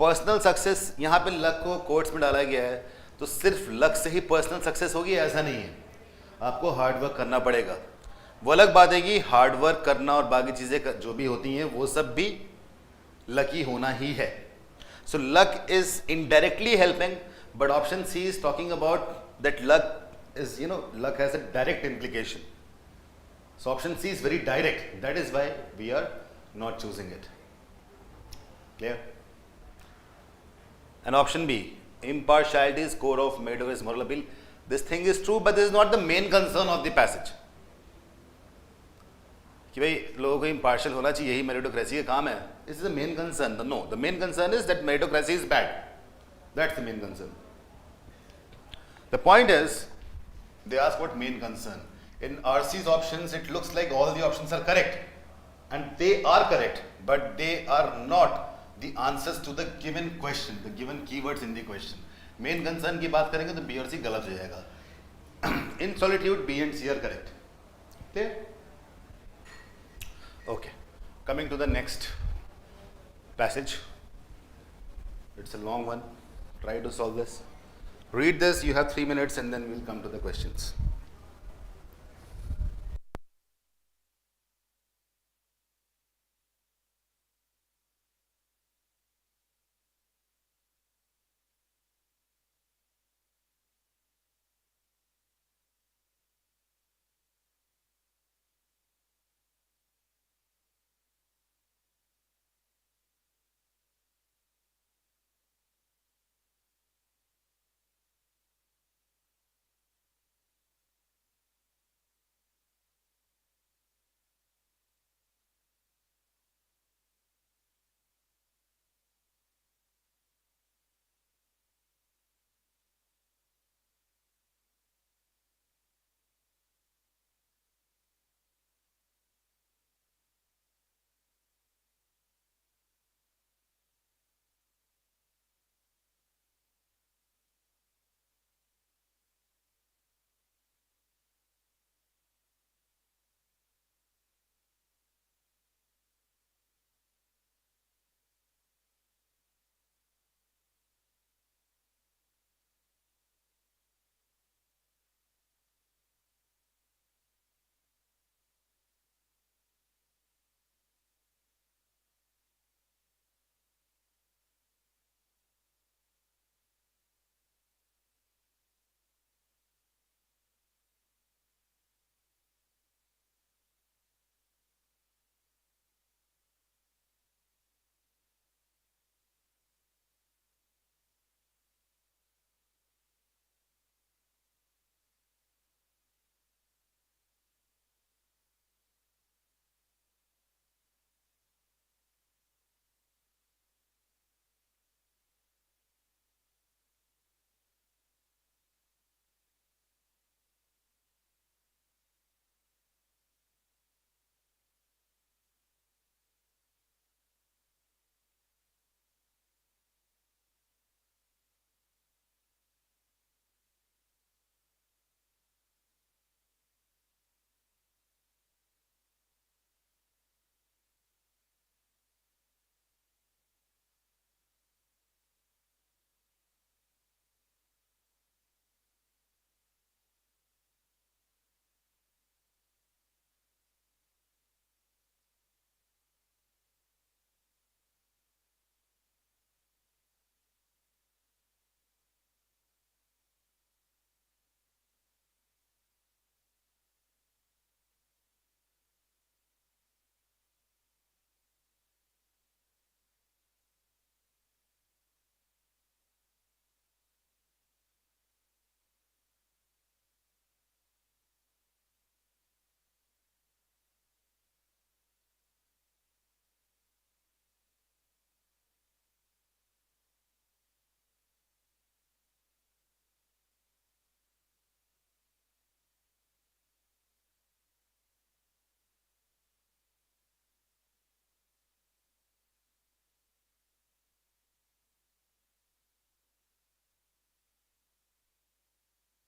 Personal success, यहाँ पे luck को quotes में डाला गया है, तो सिर्फ luck से ही personal success होगी ऐसा नहीं है. आपको hard work करना पड़ेगा. वो अलग बात है कि हार्ड वर्क करना और बाकी चीज़ें जो भी होती हैं वो सब भी लकी होना ही है. So luck is indirectly helping, but option C is talking about that luck is, luck has a direct implication. So option C is very direct, that is why we are not choosing it. Clear? And option B, impartiality is core of meritocracy moral appeal. This thing is true, but this is not the main concern of the passage. कि भाई लोगों को impartial होना चाहिए, यही meritocracy का काम है. This is the main concern. No, the main concern is that meritocracy is bad. That's the main concern. The point is, they ask what main concern. In RC's options, it looks like all the options are correct, and they are correct, but they are not the answers to the given question, the given keywords in the question. Main concern की बात करेंगे तो B और C गलत हो जाएगा. In solitude, B and C are correct. Clear? Okay. Coming to the next passage. It's a long one. Try to solve this. Read this. You have 3 minutes, and then we'll come to the questions.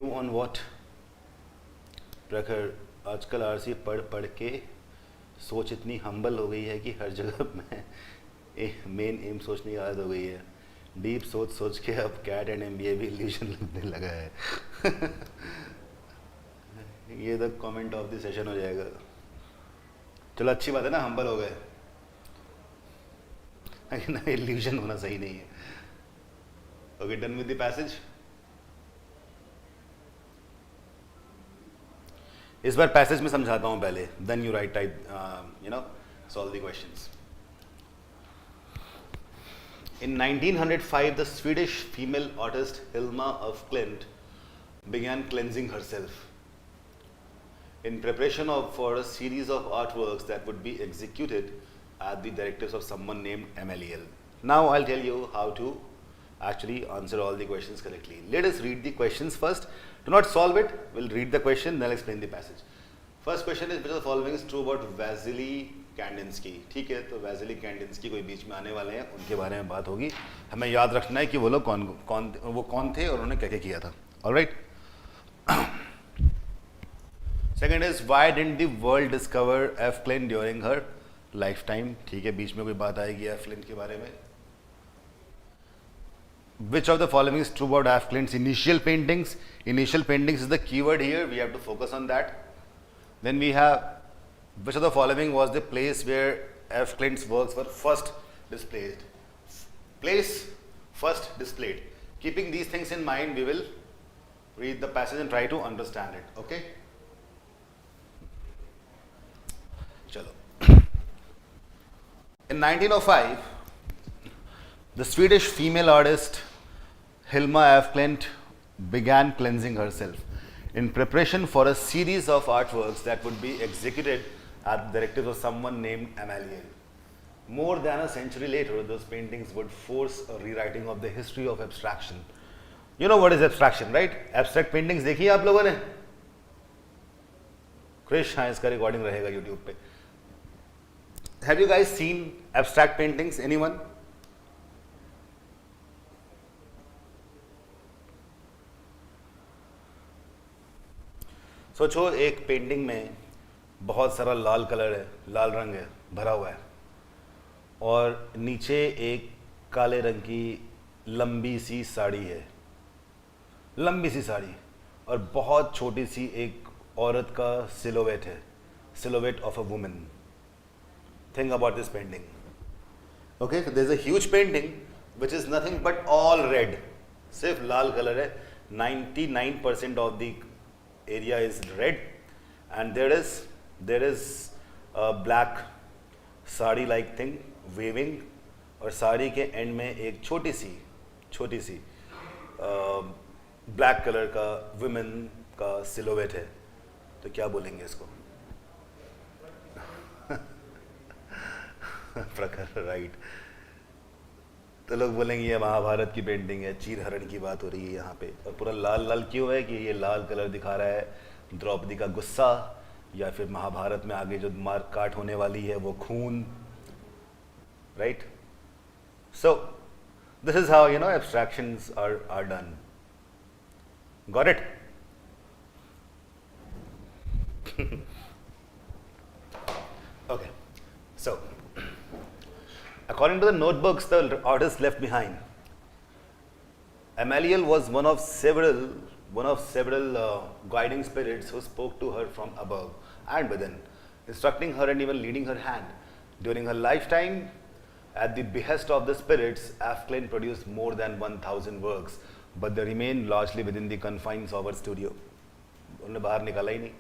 On what? प्रखर आजकल RC पढ़ पढ़ के सोच इतनी humble हो गई है कि हर जगह में मेन एम सोचने की आदत हो गई है. डीप सोच सोच के अब कैट एंड एमबीए भी इल्यूजन लगने लगा है. ये तो कमेंट ऑफ द सेशन हो जाएगा. चलो अच्छी बात है ना, हम्बल हो गए, लेकिन इल्यूजन होना सही नहीं है. Okay, done with the passage. इस बार पैसेज में समझाता हूँ पहले, then you write type, solve the questions. In 1905, the Swedish female artist Hilma af Klint began cleansing herself in preparation for a series of artworks that would be executed at the directives of someone named MLEL. Now I'll tell you how to actually answer all the questions correctly. Let us read the questions first. Do not solve it. We'll read the question, then I'll explain the passage. First question is, which of the following is true about Vasily Kandinsky? ठीक है, तो Vasily Kandinsky कोई बीच में आने वाले हैं, उनके बारे में बात होगी. हमें याद रखना है कि वो लोग कौन थे और उन्होंने क्या-क्या किया था. All right. Second is, why didn't the world discover F. Klint during her lifetime? ठीक है, बीच में कोई बात आएगी F. Klint के बारे में. Which of the following is true about F. Klint's initial paintings? Initial paintings is the keyword here. We have to focus on that. Then we have, which of the following was the place where F. Klint's works were first displayed? Place first displayed. Keeping these things in mind, we will read the passage and try to understand it. Okay? Chalo. In 1905, the Swedish female artist Hilma af Klint began cleansing herself in preparation for a series of artworks that would be executed at the directives of someone named Amalie. More than a century later, those paintings would force a rewriting of the history of abstraction. You know what is abstraction, right? Abstract paintings देखी आप लोगों ने? Krish, हाँ इसका recording रहेगा YouTube पे. Have you guys seen abstract paintings? Anyone? सोचो एक पेंटिंग में बहुत सारा लाल कलर है, लाल रंग है, भरा हुआ है, और नीचे एक काले रंग की लंबी सी साड़ी है, लंबी सी साड़ी, और बहुत छोटी सी एक औरत का सिलोवेट है, silhouette of a woman. Think about this painting. Okay, there is a huge painting which is nothing but all red. सिर्फ लाल कलर है. 99% ऑफ द area is red, and there is a black sari like thing waving, और साड़ी के and में एक छोटी सी ब्लैक कलर का वुमेन का सिलोवेट है. तो क्या बोलेंगे इसको? प्रखर, राइट. तो लोग बोलेंगे ये महाभारत की पेंटिंग है, चीर हरण की बात हो रही है यहाँ पे. और पूरा लाल लाल क्यों है? कि ये लाल कलर दिखा रहा है द्रौपदी का गुस्सा, या फिर महाभारत में आगे जो मार काट होने वाली है वो खून. Right. So this is how abstractions are done. Got it? Okay. So according to the notebooks the artist left behind, Amaliel was one of several guiding spirits who spoke to her from above and within, instructing her and even leading her hand. During her lifetime, at the behest of the spirits, F. Klint produced more than 1,000 works, but they remained largely within the confines of her studio. उन्हें बाहर निकाला ही नहीं.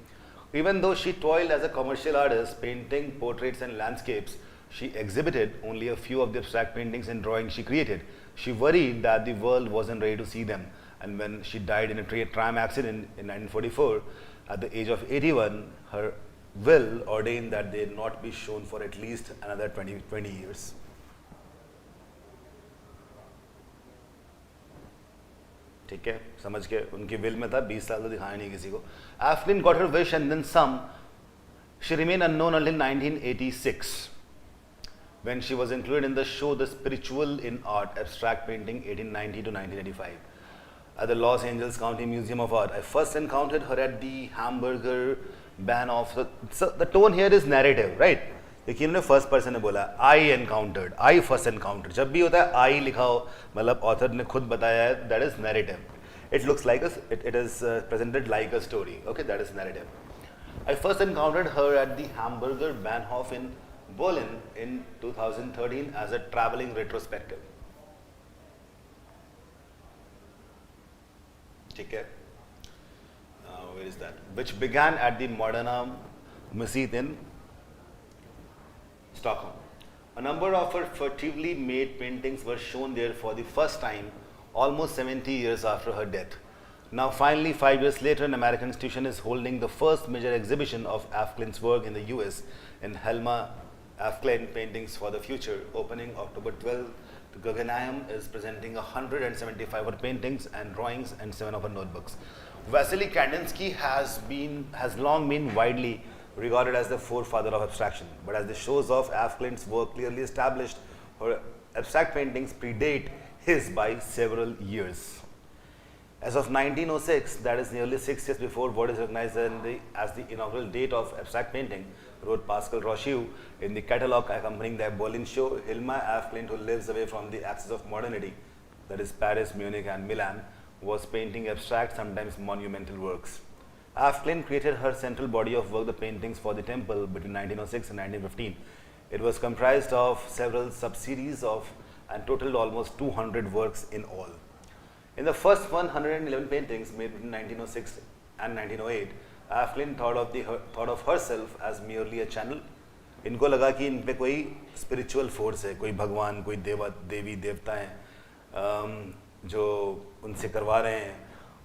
Even though she toiled as a commercial artist, painting portraits and landscapes, she exhibited only a few of the abstract paintings and drawings she created. She worried that the world wasn't ready to see them, and when she died in a tram accident in 1944, at the age of 81, her will ordained that they not be shown for at least another 20 years. ठीक है, समझ के उनकी will में था 20 साल तो दिखाया नहीं किसी को. F. Klint got her wish and then some. She remained unknown until 1986. when she was included in the show The Spiritual in Art, Abstract Painting 1890 to 1985 at the Los Angeles County Museum of Art. I first encountered her at the Hamburger Bahnhof. So the tone here is narrative, right? देखिए इन्होंने first person ने बोला आई encountered, आई first encounter. जब भी होता है आई लिखा हो, मतलब ऑथर ने खुद बताया है, that is narrative. It looks like it is presented like a story. Okay, that is narrative. I first encountered her at the Hamburger Bahnhof in Berlin in 2013 as a traveling retrospective. ठीक है. Where is that? Which began at the Moderna Museet in Stockholm. A number of her furtively made paintings were shown there for the first time almost 70 years after her death. Now finally, 5 years later, an American institution is holding the first major exhibition of Afklint's work in the US in Helma Afklint Paintings for the Future, opening October 12. The Guggenheim is presenting 175 of her paintings and drawings and 7 of her notebooks. Vasily Kandinsky has long been widely regarded as the forefather of abstraction, but as the shows of Afklint's work clearly established, her abstract paintings predate his by several years. As of 1906, that is nearly 6 years before what is recognized as the inaugural date of abstract painting, wrote Pascal Rochiu in the catalogue accompanying the Berlin show, Hilma af Klint, who lives away from the axis of modernity, that is Paris, Munich and Milan, was painting abstract, sometimes monumental works. Af Klint created her central body of work, the paintings for the temple, between 1906 and 1915. It was comprised of several sub-series of and totaled almost 200 works in all. In the first 111 paintings made between 1906 and 1908, Af Klint thought of herself as merely a channel. इनको लगा कि इन पे कोई spiritual force है, कोई भगवान, कोई देवी देवता हैं जो उनसे करवा रहे हैं.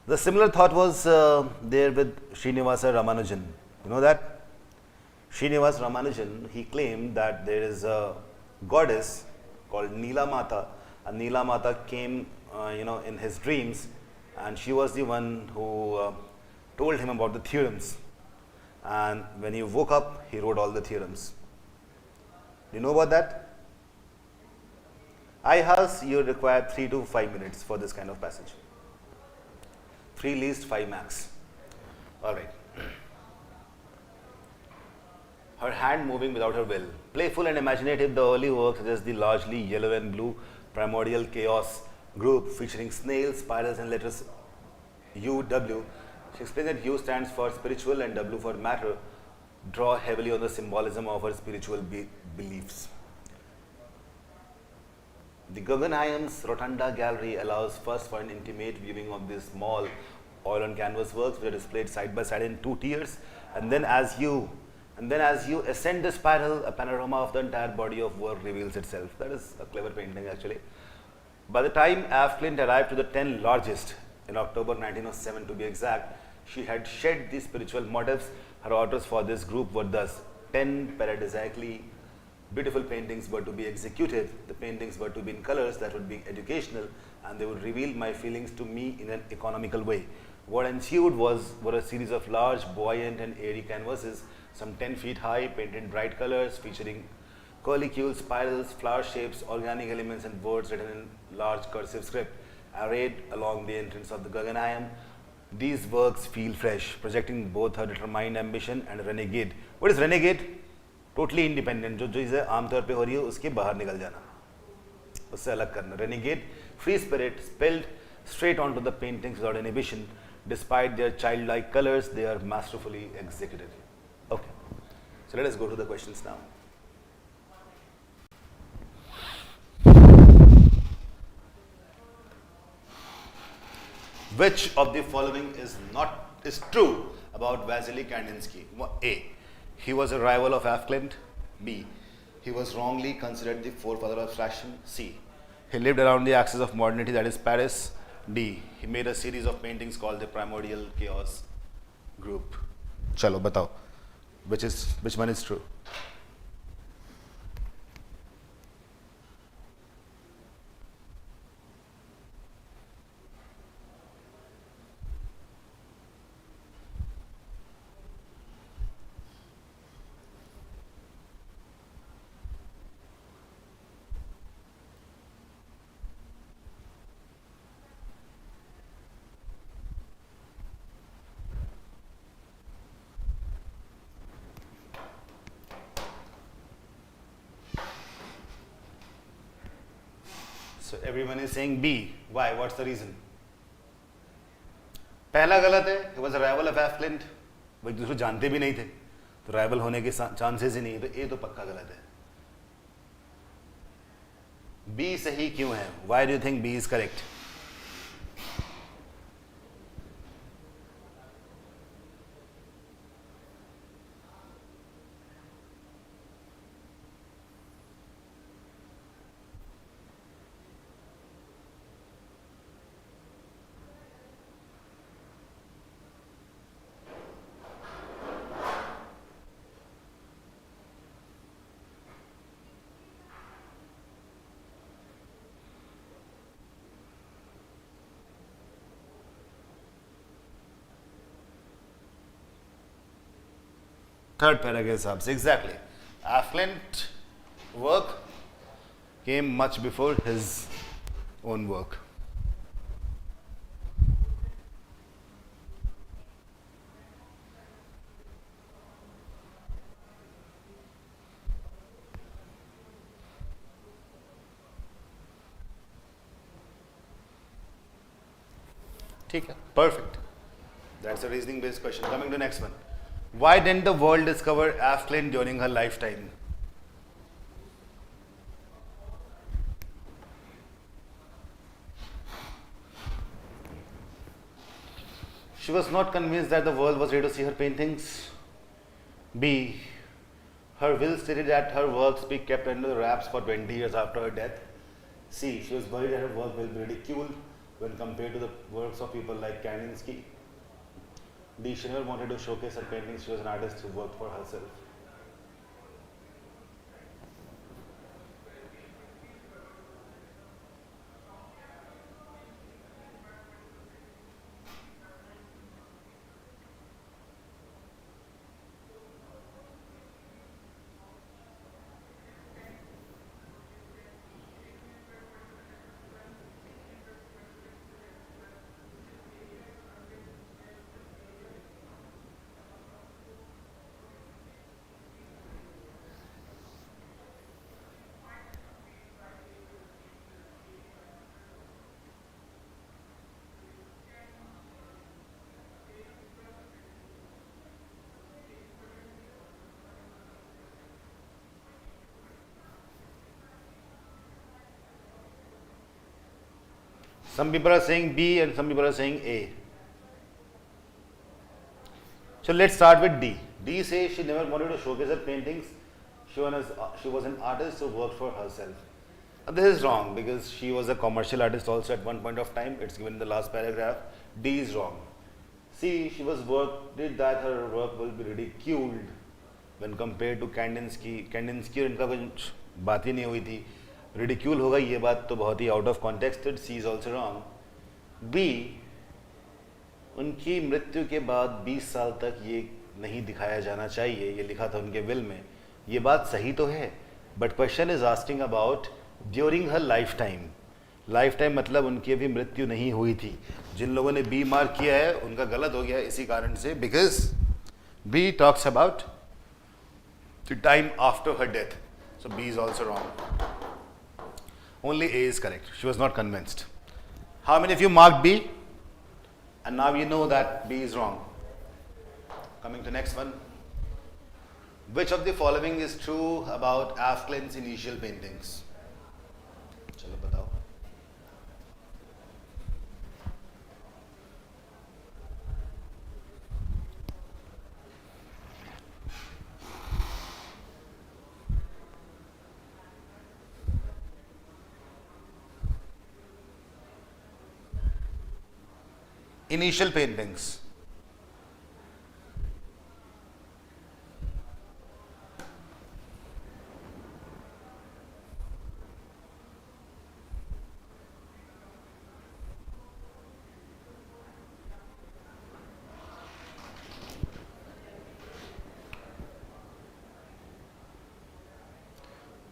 The similar thought was there with Srinivasa Ramanujan. You know that? Srinivasa Ramanujan, he claimed that there is a goddess called Neela Mata, and Neela Mata came in his dreams, and she was the one who told him about the theorems, and when he woke up he wrote all the theorems. Do you know about that? I ask you require 3 to 5 minutes for this kind of passage. 3 least, 5 max. Alright. Her hand moving without her will. Playful and imaginative, the early work suggests the largely yellow and blue primordial chaos group featuring snails, spirals and letters UW. She explains that U stands for spiritual and W for matter, draw heavily on the symbolism of her spiritual beliefs. The Guggenheim's Rotunda Gallery allows first for an intimate viewing of these small oil on canvas works which are displayed side by side in 2 tiers, and then as you ascend the spiral, a panorama of the entire body of work reveals itself. That is a clever painting actually. By the time Af Klint arrived to the 10 largest in October 1907 to be exact, she had shed the spiritual motifs. Her orders for this group were thus: 10 paradisically beautiful paintings were to be executed. The paintings were to be in colors that would be educational, and they would reveal my feelings to me in an economical way. What ensued were a series of large, buoyant and airy canvases, some 10 feet high, painted bright colors, featuring curlicues, spirals, flower shapes, organic elements and words written in large cursive script, arrayed along the entrance of the Guggenheim. These works feel fresh, projecting both her determined ambition and renegade. What is renegade? Totally independent. जो चीज़ें आमतौर पे हो रही है उसके बाहर निकल जाना, उससे अलग करना. Renegade, free spirit, spilled straight onto the paintings without inhibition. Despite their childlike colors, they are masterfully executed. Okay, so let us go to the questions now. Which of the following is true about Vasily Kandinsky? A. He was a rival of Af Klint. B. He was wrongly considered the forefather of abstraction. C. He lived around the axis of modernity, that is Paris. D. He made a series of paintings called the Primordial Chaos Group. Chalo, batao. Which one is true? So everyone is saying B. Why? What's the reason? पहला गलत है. He was a rival of Af Klint. वो एक दूसरे जानते भी नहीं थे, तो राइवल होने के चांसेस ही नहीं है. तो ए तो पक्का गलत है. B सही क्यों है? Why do you think B is correct? Third para के हिसाब से exactly affluent work came much before his own work. ठीक है, perfect. That's a reasoning based question. Coming to next one. Why didn't the world discover Aflin during her lifetime? She was not convinced that the world was ready to see her paintings. B. Her will stated that her works be kept under wraps for 20 years after her death. C. She was worried that her work will be ridiculed when compared to the works of people like Kandinsky. D. She never wanted to showcase her paintings. She was an artist who worked for herself. Some people are saying B and some people are saying A. So let's start with D. D says she never wanted to showcase her paintings. She was an artist who worked for herself. Now this is wrong because she was a commercial artist also at one point of time. It's given in the last paragraph. D is wrong. C, she was worried that her work will be ridiculed when compared to Kandinsky. Kandinsky और इनका कुछ बात ही नहीं हुई थी. Ridicule होगा ये बात तो बहुत ही out of context है. C is also wrong. B, उनकी मृत्यु के बाद 20 साल तक ये नहीं दिखाया जाना चाहिए, ये लिखा था उनके विल में. ये बात सही तो है, but question is asking about during her life time. Life time मतलब उनकी अभी मृत्यु नहीं हुई थी. जिन लोगों ने बी मार्क किया है उनका गलत हो गया इसी कारण से, because B talks about the time after her death. So B is also wrong. Only A is correct. She was not convinced. How many of you mark B? And now you know that B is wrong. Coming to next one. Which of the following is true about Aflin's initial paintings? चलो बताओ. Initial paintings.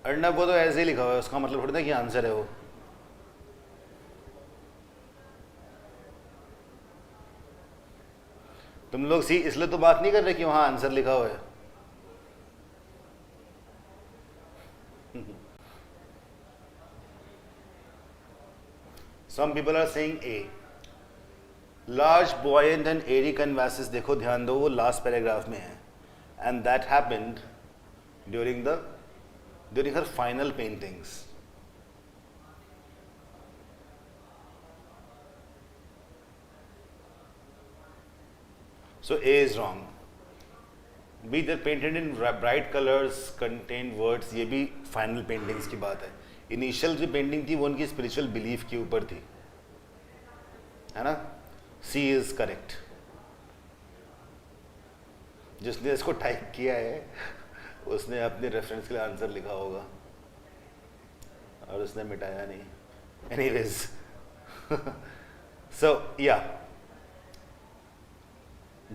Arnab को तो ऐसे ही लिखा हुआ है, उसका मतलब थोड़ी ना कि आंसर है वो. तुम लोग सी इसलिए तो बात नहीं कर रहे कि वहां आंसर लिखा हुआ है. Some people are saying A. Large, buoyant and airy canvases. देखो ध्यान दो, वो लास्ट पैराग्राफ में है. And that happened during her final paintings. So A is wrong. B, they're painted in bright colors, contain words. ये भी final paintings की बात है. Initial जो painting थी वो उनकी spiritual belief के ऊपर थी, है ना? C is correct. जिसने इसको टाइप किया है उसने अपने रेफरेंस के लिए आंसर लिखा होगा और उसने मिटाया नहीं. Anyways, so yeah.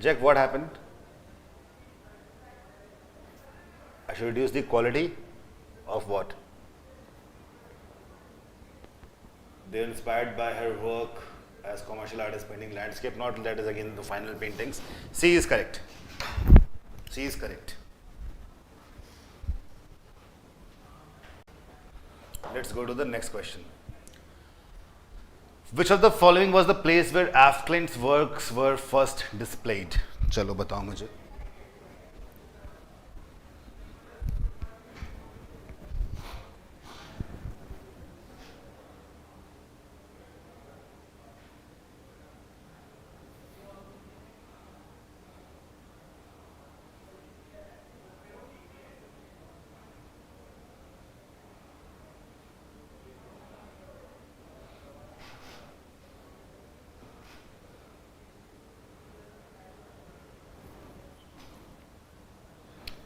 Jack, what happened? I should reduce the quality of what? They're inspired by her work as commercial artist painting landscape, not that is again the final paintings. C is correct. C is correct. Let's go to the next question. Which of the following was the place where Afklint's works were first displayed? चलो बताओ मुझे.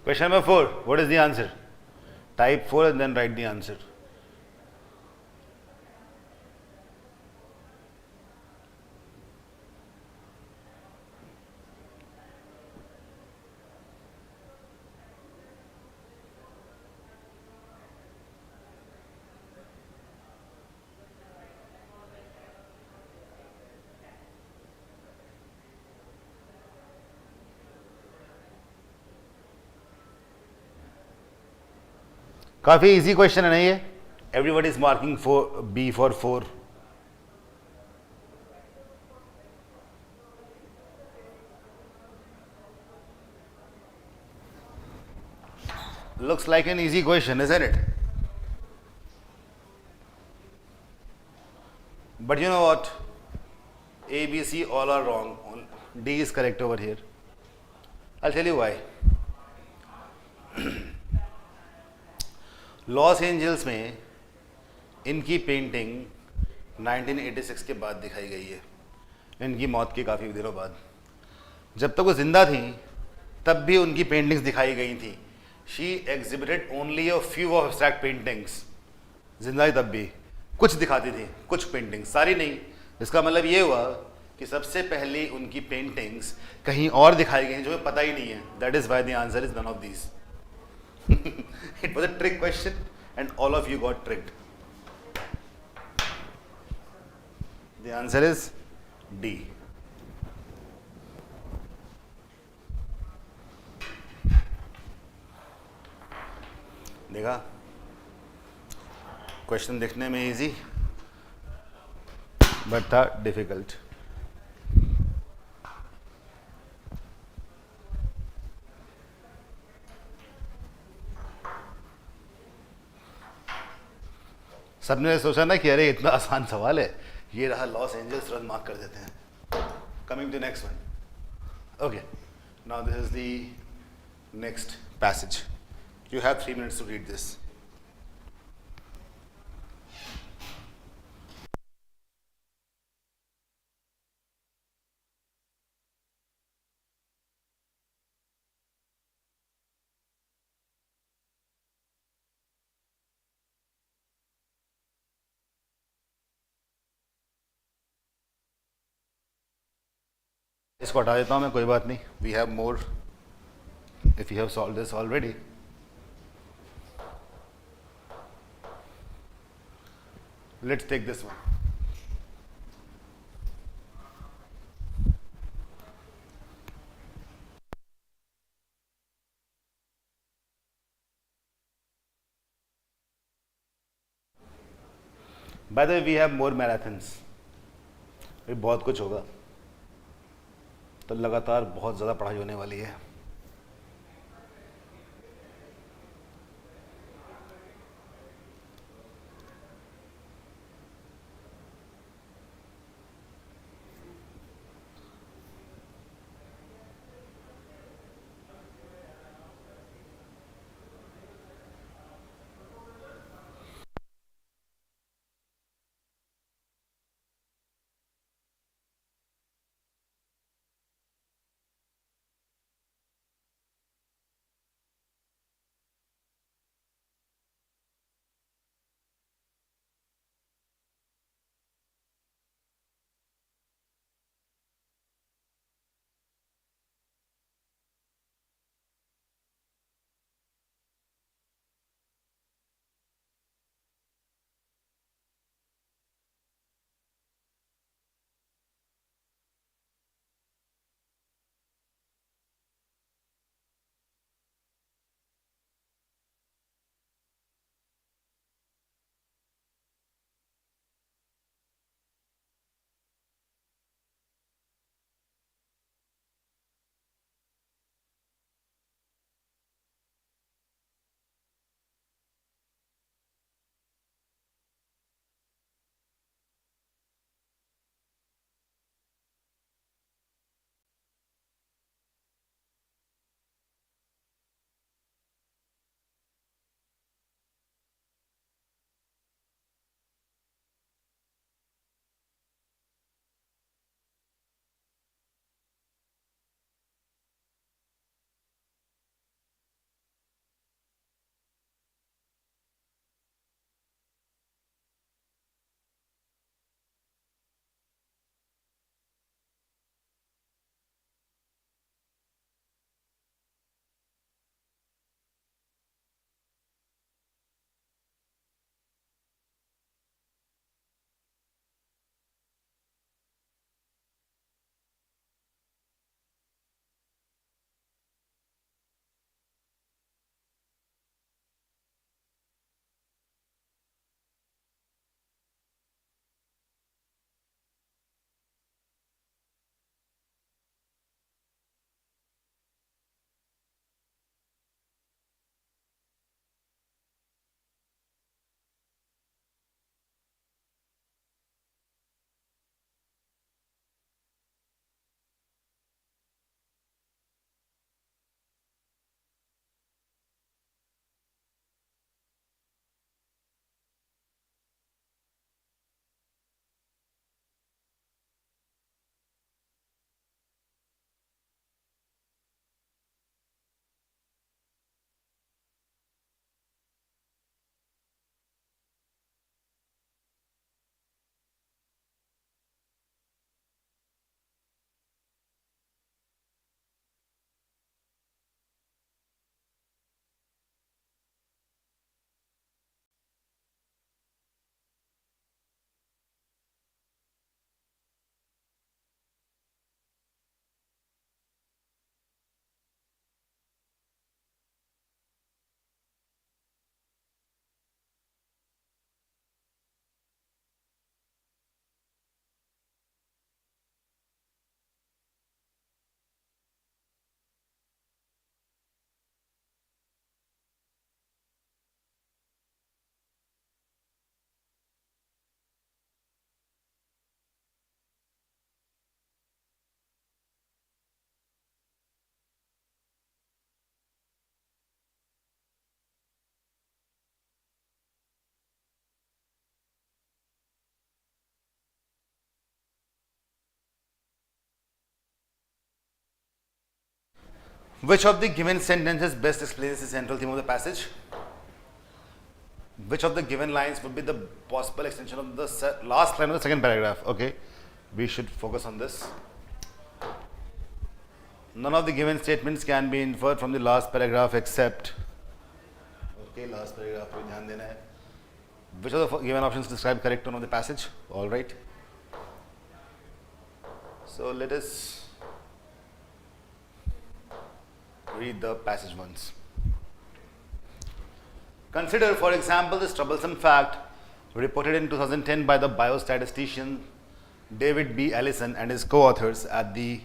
Question number 4. What is the answer? Type 4 and then write the answer. काफी easy question है ना ये. Everybody is marking for B for 4. Looks like an easy question, isn't it? But you know what? A, B, C all are wrong. D is correct over here. I'll tell you why. Los Angeles में इनकी painting 1986 के बाद दिखाई गई है, इनकी मौत के काफ़ी दिनों बाद. जब तक वो जिंदा थी तब भी उनकी पेंटिंग्स दिखाई गई थी. She exhibited only a few of abstract paintings. जिंदा थी तब भी कुछ दिखाती थी, कुछ पेंटिंग्स, सारी नहीं. इसका मतलब ये हुआ कि सबसे पहले उनकी पेंटिंग्स कहीं और दिखाई गई जो हमें पता ही नहीं है. That is why the answer is none of these. It was a trick question and all of you got tricked. The answer is D. देखा, क्वेश्चन देखने में इजी बट था डिफिकल्ट. सबने सोचा ना कि अरे इतना आसान सवाल है, ये रहा लॉस एंजल्स, तुरंत मार्क कर देते हैं. Coming to next one. Okay, now this is the next passage. You have 3 minutes to read this. इसको हटा देता हूँ मैं, कोई बात नहीं. We have more if you have solve this already. Let's take this one. By the way we have more marathons. बहुत कुछ होगा तो लगातार बहुत ज़्यादा पढ़ाई होने वाली है. Which of the given sentences best explains the central theme of the passage? Which of the given lines would be the possible extension of the last line of the second paragraph? Okay, we should focus on this. None of the given statements can be inferred from the last paragraph except, okay, last paragraph पे ध्यान देना है. Which of the given options describe correct tone of the passage? All right. So let us read the passage once. Consider, for example, this troublesome fact reported in 2010 by the biostatistician David B. Allison and his co-authors at the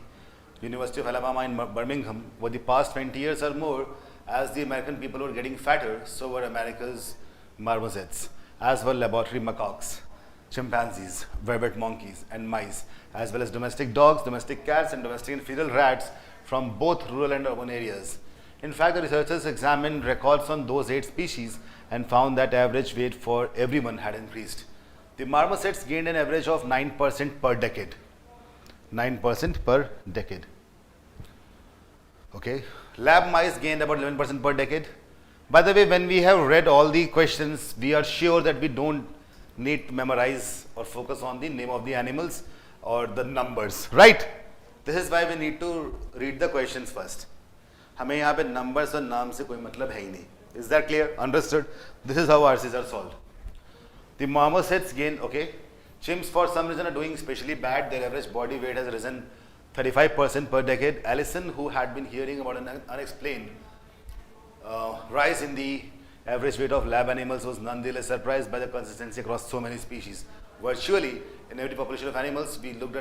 University of Alabama in Birmingham. For the past 20 years or more, as the American people were getting fatter, so were America's marmosets, as were laboratory macaques, chimpanzees, vervet monkeys, and mice, as well as domestic dogs, domestic cats, and domestic and feral rats from both rural and urban areas. In fact, the researchers examined records on those 8 species and found that average weight for everyone had increased. The marmosets gained an average of 9% per decade. 9% per decade. Okay. Lab mice gained about 11% per decade. By the way, when we have read all the questions, we are sure that we don't need to memorize or focus on the name of the animals or the numbers, right? This is why we need to read the questions first. हमें यहाँ पे numbers और नाम से कोई मतलब है ही नहीं. Is that clear? Understood? This is how RCs are solved. The marmosets gain, okay. Chimps for some reason are doing especially bad. Their average body weight has risen 35% per decade. Allison, who had been hearing about an unexplained rise in the average weight of lab animals, was nonetheless surprised by the consistency across so many species. Virtually in every population of animals we looked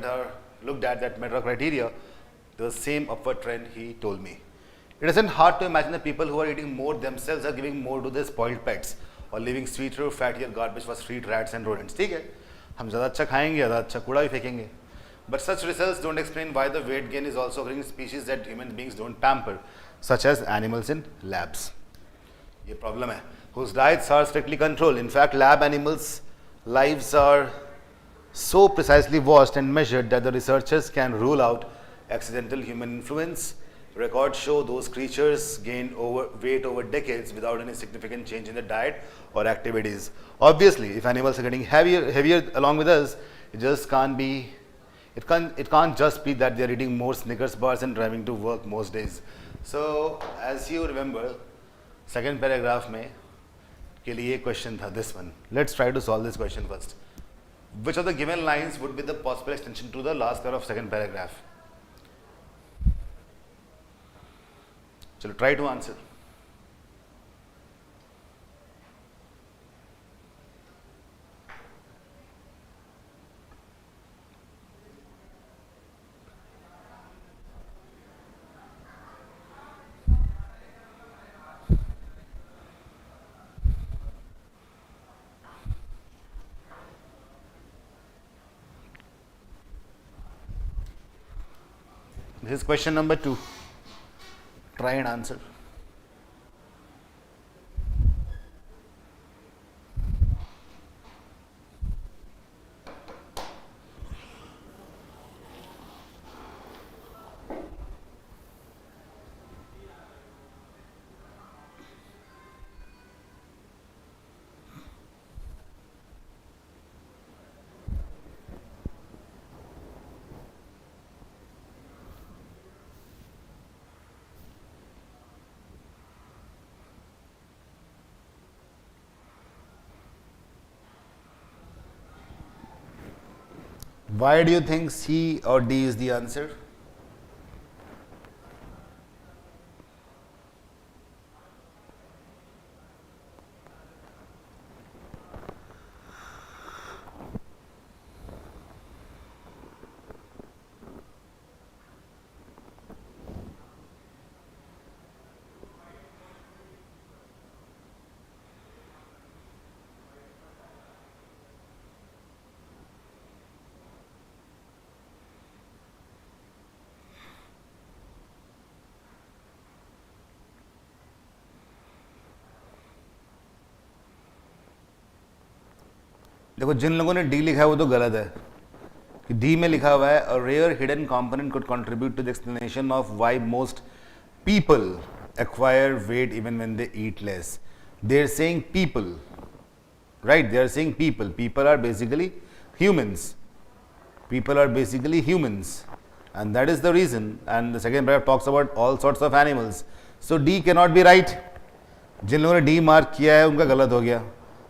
at that meta criteria, the same upward trend, he told me. It isn't hard to imagine the people who are eating more themselves are giving more to their spoiled pets or leaving sweeter, fattier garbage for street rats and rodents. ठीक है, हम ज़्यादा अच्छा खाएंगे, ज़्यादा अच्छा कूड़ा भी फेंकेंगे. But such results don't explain why the weight gain is also occurring in species that human beings don't pamper, such as animals in labs. ये problem है, whose diets are strictly controlled. In fact, lab animals' lives are so precisely watched and measured that the researchers can rule out accidental human influence. Records show those creatures gained weight over decades without any significant change in their diet or activities. Obviously, if animals are getting heavier along with us, it just can't be. It can't just be that they are eating more Snickers bars and driving to work most days. So, as you remember, second paragraph में के लिए question था, this one. Let's try to solve this question first. Which of the given lines would be the possible extension to the last line of second paragraph? चलो try to answer. This is question number 2. Try and answer. Why do you think C or D is the answer? देखो जिन लोगों ने D लिखा है वो तो गलत है कि डी में लिखा हुआ है a rare hidden component could contribute to the explanation of why most people acquire weight even when they eat less. They're saying people, right? They're saying people. People are basically humans. People are basically humans. And that is the reason. And the second paragraph talks about all sorts of animals. So D cannot be right. जिन लोगों ने D mark किया है उनका गलत हो गया.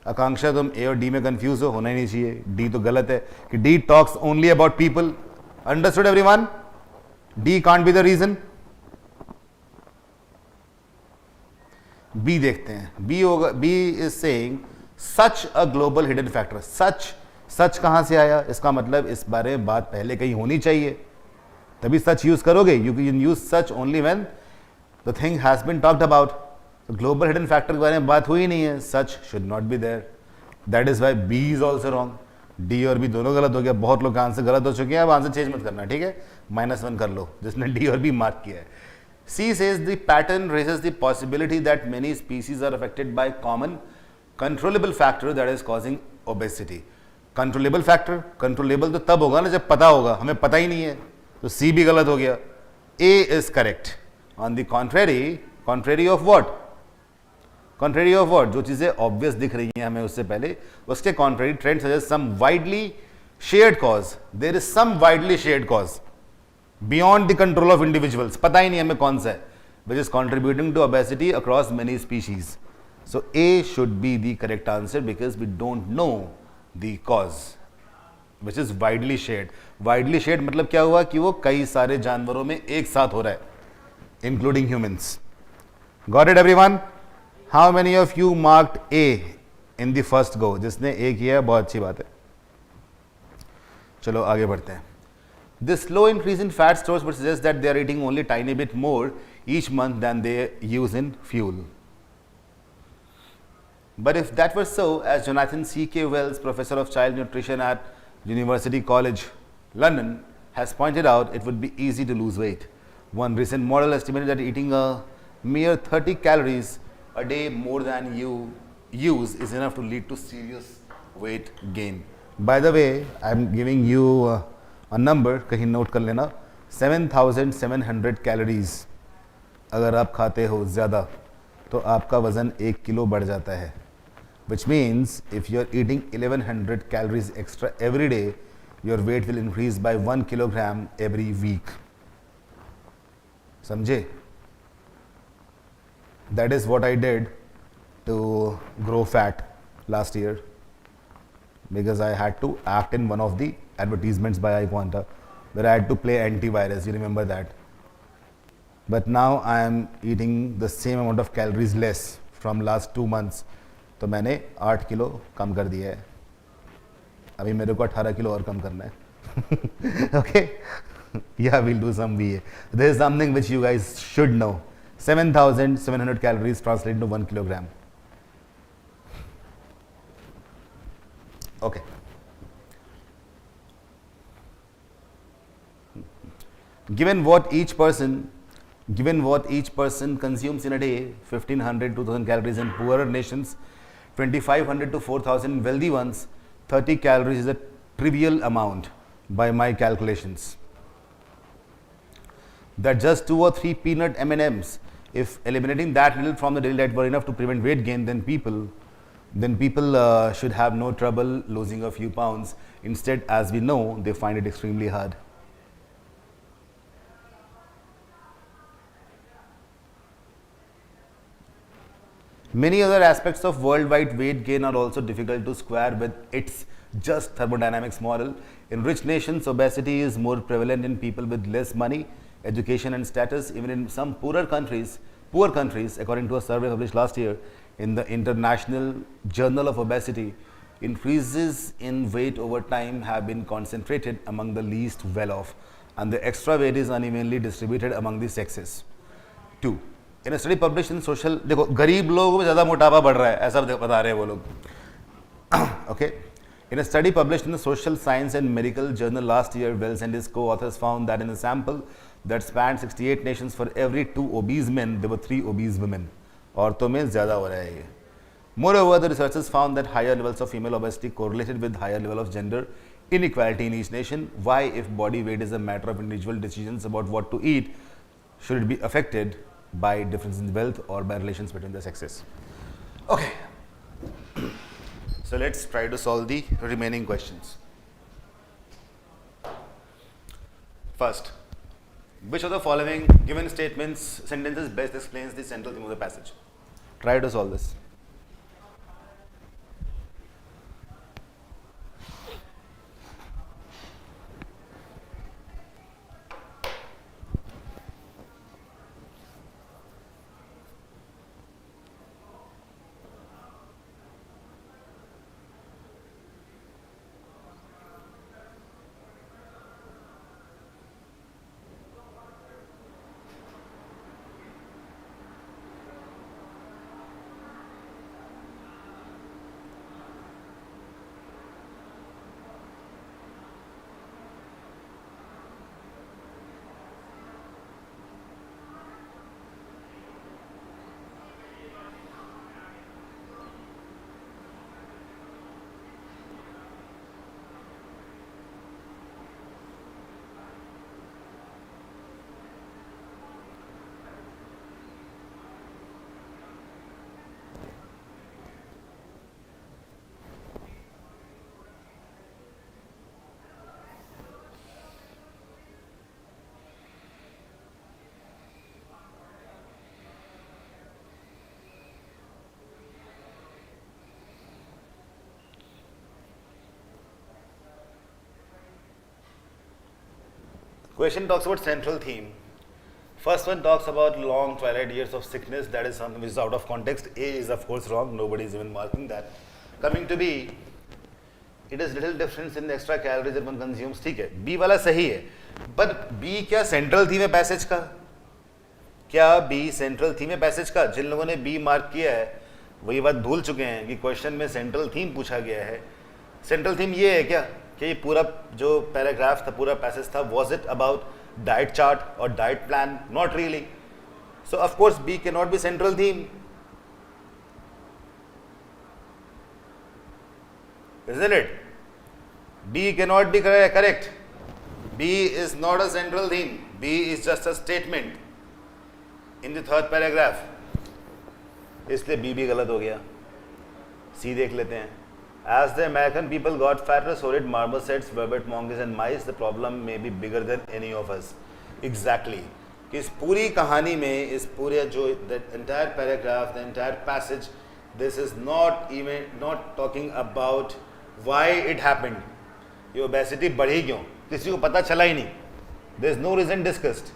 आकांक्षा तुम ए और डी में कंफ्यूज हो, होना ही नहीं चाहिए. डी तो गलत है कि D talks only about people. Understood everyone? D can't be the reason. B देखते हैं. बी होगा, B is saying such a global hidden factor. Such कहां से आया? इसका मतलब इस बारे में बात पहले कहीं होनी चाहिए, तभी सच यूज करोगे. You can use such only when the thing has been talked about. Global hidden factor के बारे में बात हुई नहीं है. Such should not be there. That is why B is also wrong. D और बी दोनों गलत हो गया. बहुत लोग आंसर गलत हो चुके हैं. अब आंसर चेंज मत करना, ठीक है? -1 कर लो जिसने डी और बी मार्क किया है. C says the pattern raises the possibility that many species are affected by common controllable factor that is causing obesity. Controllable factor, controllable तो तब होगा ना जब पता होगा. हमें पता ही नहीं है, तो C भी गलत हो गया. A is correct. On the contrary, contrary of what? Contrary of what? जो चीजें obvious दिख रही हैं हमें उससे पहले, उसके contrary trend suggests some widely shared cause. There is some widely shared cause beyond the control of individuals. पता ही नहीं हमें कौन सा है, which is contributing to obesity across many species. So A should be the correct answer because we don't know the cause, which is widely shared. Widely shared मतलब क्या हुआ कि वो कई सारे जानवरों में एक साथ हो रहा है, including humans. Got it everyone? How many of you marked A in the first go? जिसने A किया है बहुत अच्छी बात है. चलो आगे बढ़ते हैं. This slow increase in fat stores would suggest that they are eating only tiny bit more each month than they use in fuel. But if that were so, as Jonathan C.K. Wells, professor of child nutrition at University College London, has pointed out, it would be easy to lose weight. One recent model estimated that eating a mere 30 calories a day more than you use is enough to lead to serious weight gain. By the way, I am giving you a number, कहीं note कर लेना. 7,700 calories अगर आप खाते हो ज़्यादा तो आपका वज़न 1 किलो बढ़ जाता है. Which means if you are eating 1100 calories extra every day, your weight will increase by 1 kilogram every week. समझे? That is what I did to grow fat last year, because I had to act in one of the advertisements by iQuanta where I had to play antivirus. You remember that? But now I am eating the same amount of calories less from last 2 months. तो मैंने 8 kilo कम कर दिया है. अभी मेरे को 18 kilo और कम करना है. Okay? Yeah, we'll do some VA. There is something which you guys should know. 7,700 calories translate into 1 kilogram. Okay. Given what each person consumes in a day, 1,500 to 2,000 calories in poorer nations, 2,500 to 4,000 wealthy ones, 30 calories is a trivial amount by my calculations. That just 2 or 3 peanut M&Ms, if eliminating that little from the daily diet were enough to prevent weight gain, then people should have no trouble losing a few pounds. Instead, as we know, they find it extremely hard. Many other aspects of worldwide weight gain are also difficult to square with its just thermodynamics model. In rich nations, obesity is more prevalent in people with less money, education and status. Even in some poor countries, according to a survey published last year in the International Journal of Obesity, increases in weight over time have been concentrated among the least well off, and the extra weight is unevenly distributed among the sexes. 2. In a study published in social, देखो गरीब लोगों में ज़्यादा मोटापा बढ़ रहा है, ऐसा बता रहे हैं वो लोग. Okay. In a study published in the Social Science and Medical Journal last year, Wells and his co-authors found that in a sample that spanned 68 nations, for every 2 obese men, there were 3 obese women. औरतों में ज़्यादा हो रहा है ये. Moreover, the researchers found that higher levels of female obesity correlated with higher level of gender inequality in each nation. Why, if body weight is a matter of individual decisions about what to eat, should it be affected by difference in wealth or by relations between the sexes. Okay. So let's try to solve the remaining questions. First, which of the following given sentences best explains the central theme of the passage? Try to solve this. Question talks about central theme. First one talks about long twilight years of sickness. That is something which is out of context. A is of course wrong. Nobody is even marking that. Coming to B, it is little difference in the extra calories that one consumes. ठीक है. B वाला सही है. But B क्या central theme है passage का? क्या B central theme है passage का? जिन लोगों ने B मार्क किया है, वही बात भूल चुके हैं कि क्वेश्चन में central theme पूछा गया है. Central theme ये है क्या? कि ये पूरा जो पैराग्राफ था, पूरा पैसेज था, was it about diet chart or diet plan? Not really. So of course B cannot be central theme. Isn't it? B cannot be correct. B is not a central theme. B is just a statement in the third paragraph. इसलिए B भी गलत हो गया. C देख लेते हैं. As the American people got fatter, so did marmosets, vervet monkeys and mice. The problem may be bigger than any of us. Exactly. कि इस पूरी कहानी में, इस पूरे जो the entire paragraph, the entire passage, this is not talking about why it happened. ये obesity बढ़ी क्यों? किसी को पता चला ही नहीं. There is no reason discussed.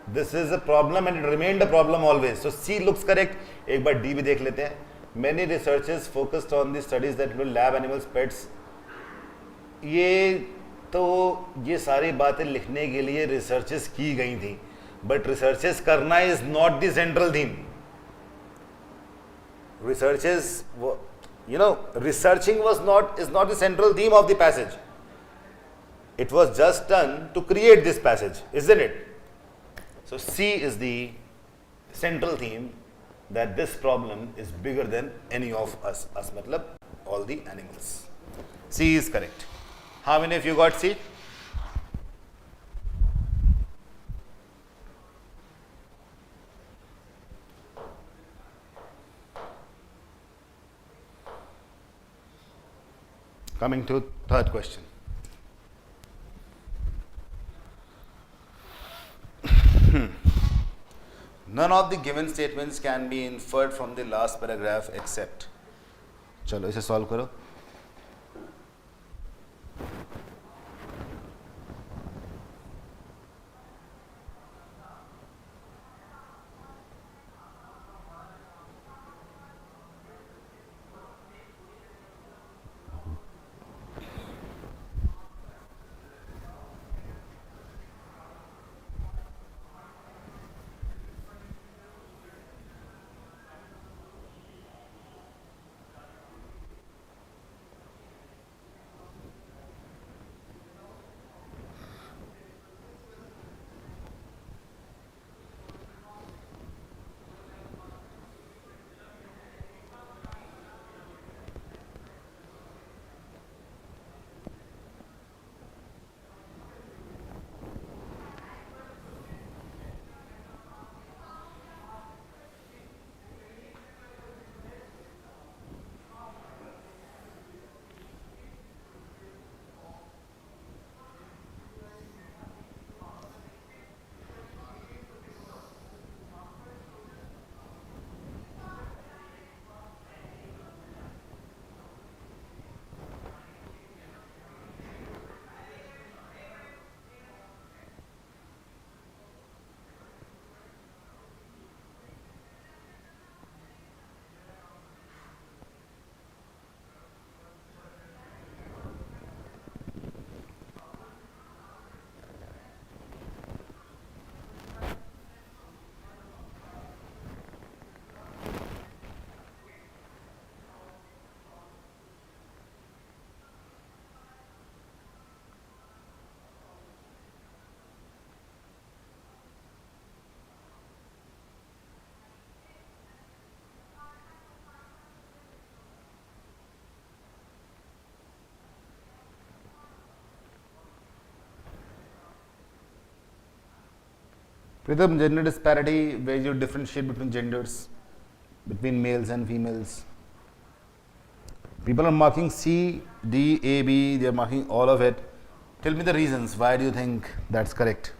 This is a problem and it remained a problem always. So C looks correct. एक बार D भी देख लेते हैं. Many researchers focused on the studies that will lab animals, pets. ये सारी बातें लिखने के लिए रिसर्चेस की गई थी, बट रिसर्चेस करना is not the central theme. Researches, researching is not the central theme of the passage. It was just done to create this passage, isn't it? So C is the central theme, that this problem is bigger than any of us. Matlab all the animals. C is correct. How many of you got C? Coming to third question. None of the given statements can be inferred from the last paragraph except. चलो इसे solve करो. Rhythm, gender disparity, where you differentiate between genders, between males and females. People are marking C, D, A, B, they are marking all of it. Tell me the reasons. Why do you think that's correct?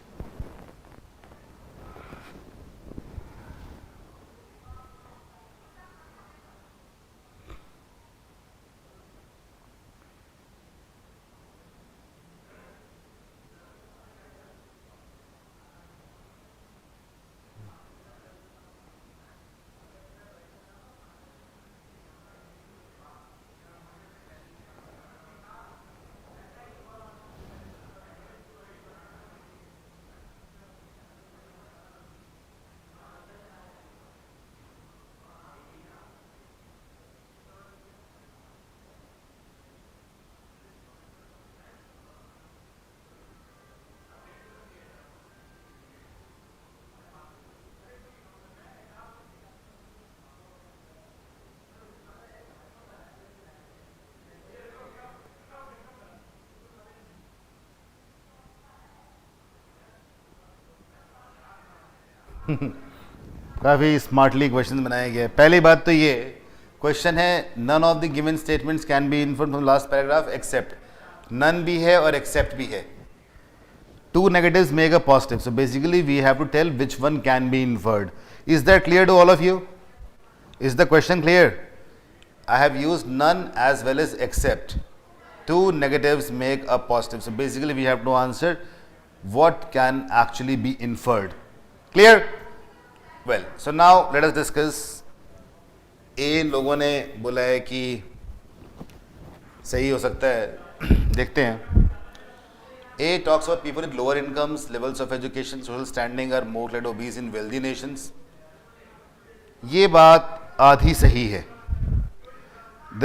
काफ़ी smartly question बनाए गए. पहली बात तो ये question है, none of the given statements can be inferred from last paragraph except. None भी है और एक्सेप्ट भी है. Two negatives make a positive. So basically we have to tell which one can be inferred. Is that clear to all of you? Is the question clear? I have used none as well as except. Two negatives make a positive. So basically we have to answer what can actually be inferred. Clear? Well, so now let us discuss. A लोगों ने बोला है कि सही हो सकता है. देखते हैं. A talks about people with lower incomes, levels of education, social standing are more likely obese in wealthy nations. ये बात आधी सही है.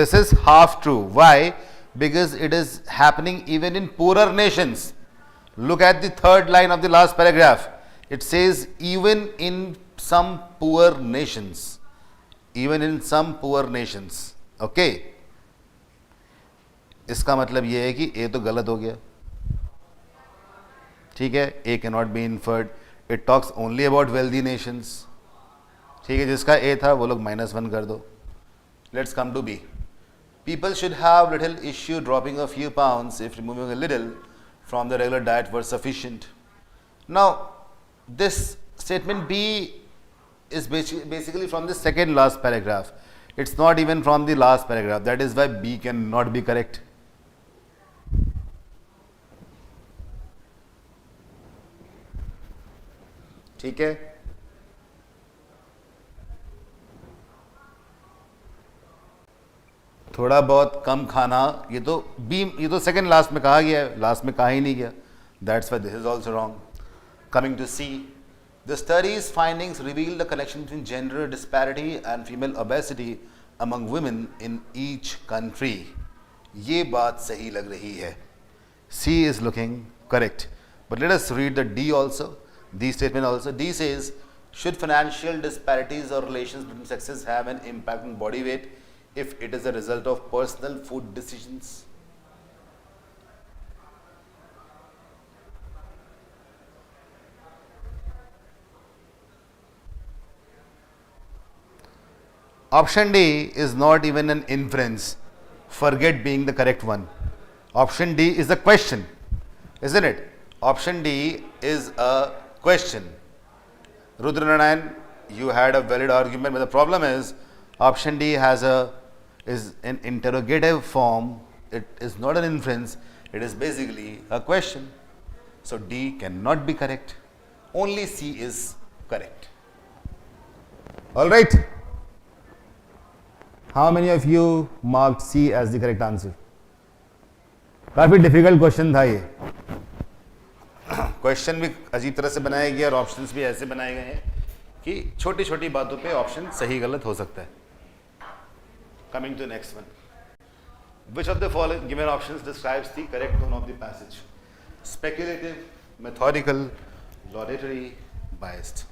This is half true. Why? Because it is happening even in poorer nations. Look at the third line of the last paragraph. It says even in some poor nations. Even in some poor nations. Okay? इसका मतलब ये है कि A तो गलत हो गया. ठीक है, A cannot be inferred. It talks only about wealthy nations. ठीक है, जिसका A था वो लोग -1 कर दो. Let's come to B. People should have little issue dropping a few pounds if removing a little from the regular diet were sufficient. Now, this statement B is basically from the second last paragraph. It's not even from the last paragraph. That is why B cannot be correct. ठीक है, थोड़ा बहुत कम खाना, ये तो second last में कहा गया है, लास्ट में कहा ही नहीं गया. That's why this is also wrong. Coming to C, the studies findings reveal the connection between gender disparity and female obesity among women in each country. ये बात सही लग रही है. C is looking correct. But let us read the D also. D statement also. D says, should financial disparities or relations between sexes have an impact on body weight if it is a result of personal food decisions? Option D is not even an inference. Forget being the correct one. Option D is a question, isn't it? Option D is a question. Rudranarayan, you had a valid argument, but the problem is option D is an interrogative form. It is not an inference. It is basically a question. So D cannot be correct. Only C is correct. All right. How many of you marked C as the correct answer? काफी difficult question था ये. Question भी अजीब तरह से बनाया गया और ऑप्शंस भी ऐसे बनाए गए हैं कि छोटी छोटी बातों पे ऑप्शन सही गलत हो सकता है. Coming to next one. Which of the following given options describes the correct tone of the passage? Speculative, methodical, laudatory, biased.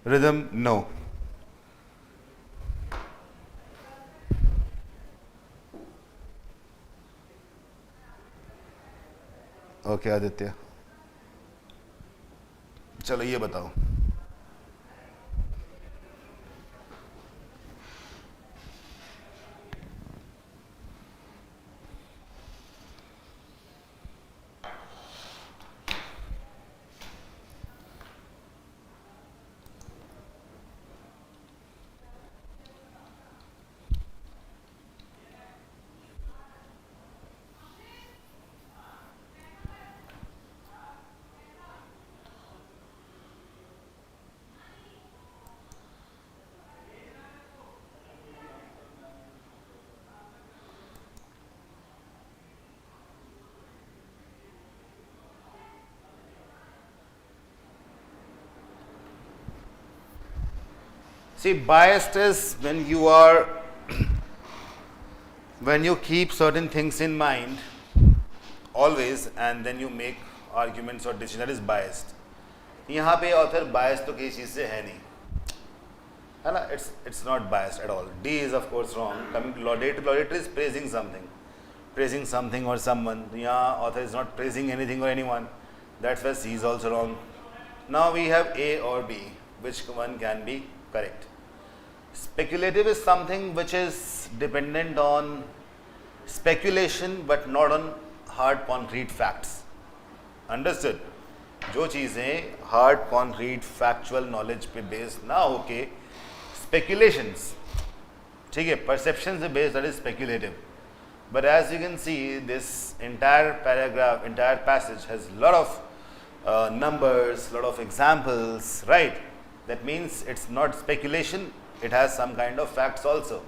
Ridham, no. Okay Aditya, चलो ये बताओ. See, biased is when you keep certain things in mind always and then you make arguments or decision, that is biased. यहाँ पे author biased तो किसी चीज़ से है नहीं, है ना? It's not biased at all. D is of course wrong. Coming to laudator, laudator is praising something or someone. यहाँ author is not praising anything or anyone. That's why C is also wrong. Now we have A or B. Which one can be correct? Speculative is something which is dependent on speculation but not on hard concrete facts. Understood? जो चीज़ें hard concrete factual knowledge पे based ना होके speculations, ठीक है, perceptions से based, that is speculative. But as you can see, this entire paragraph, entire passage has a lot of numbers, lot of examples, right? That means it's not speculation, it has some kind of facts also.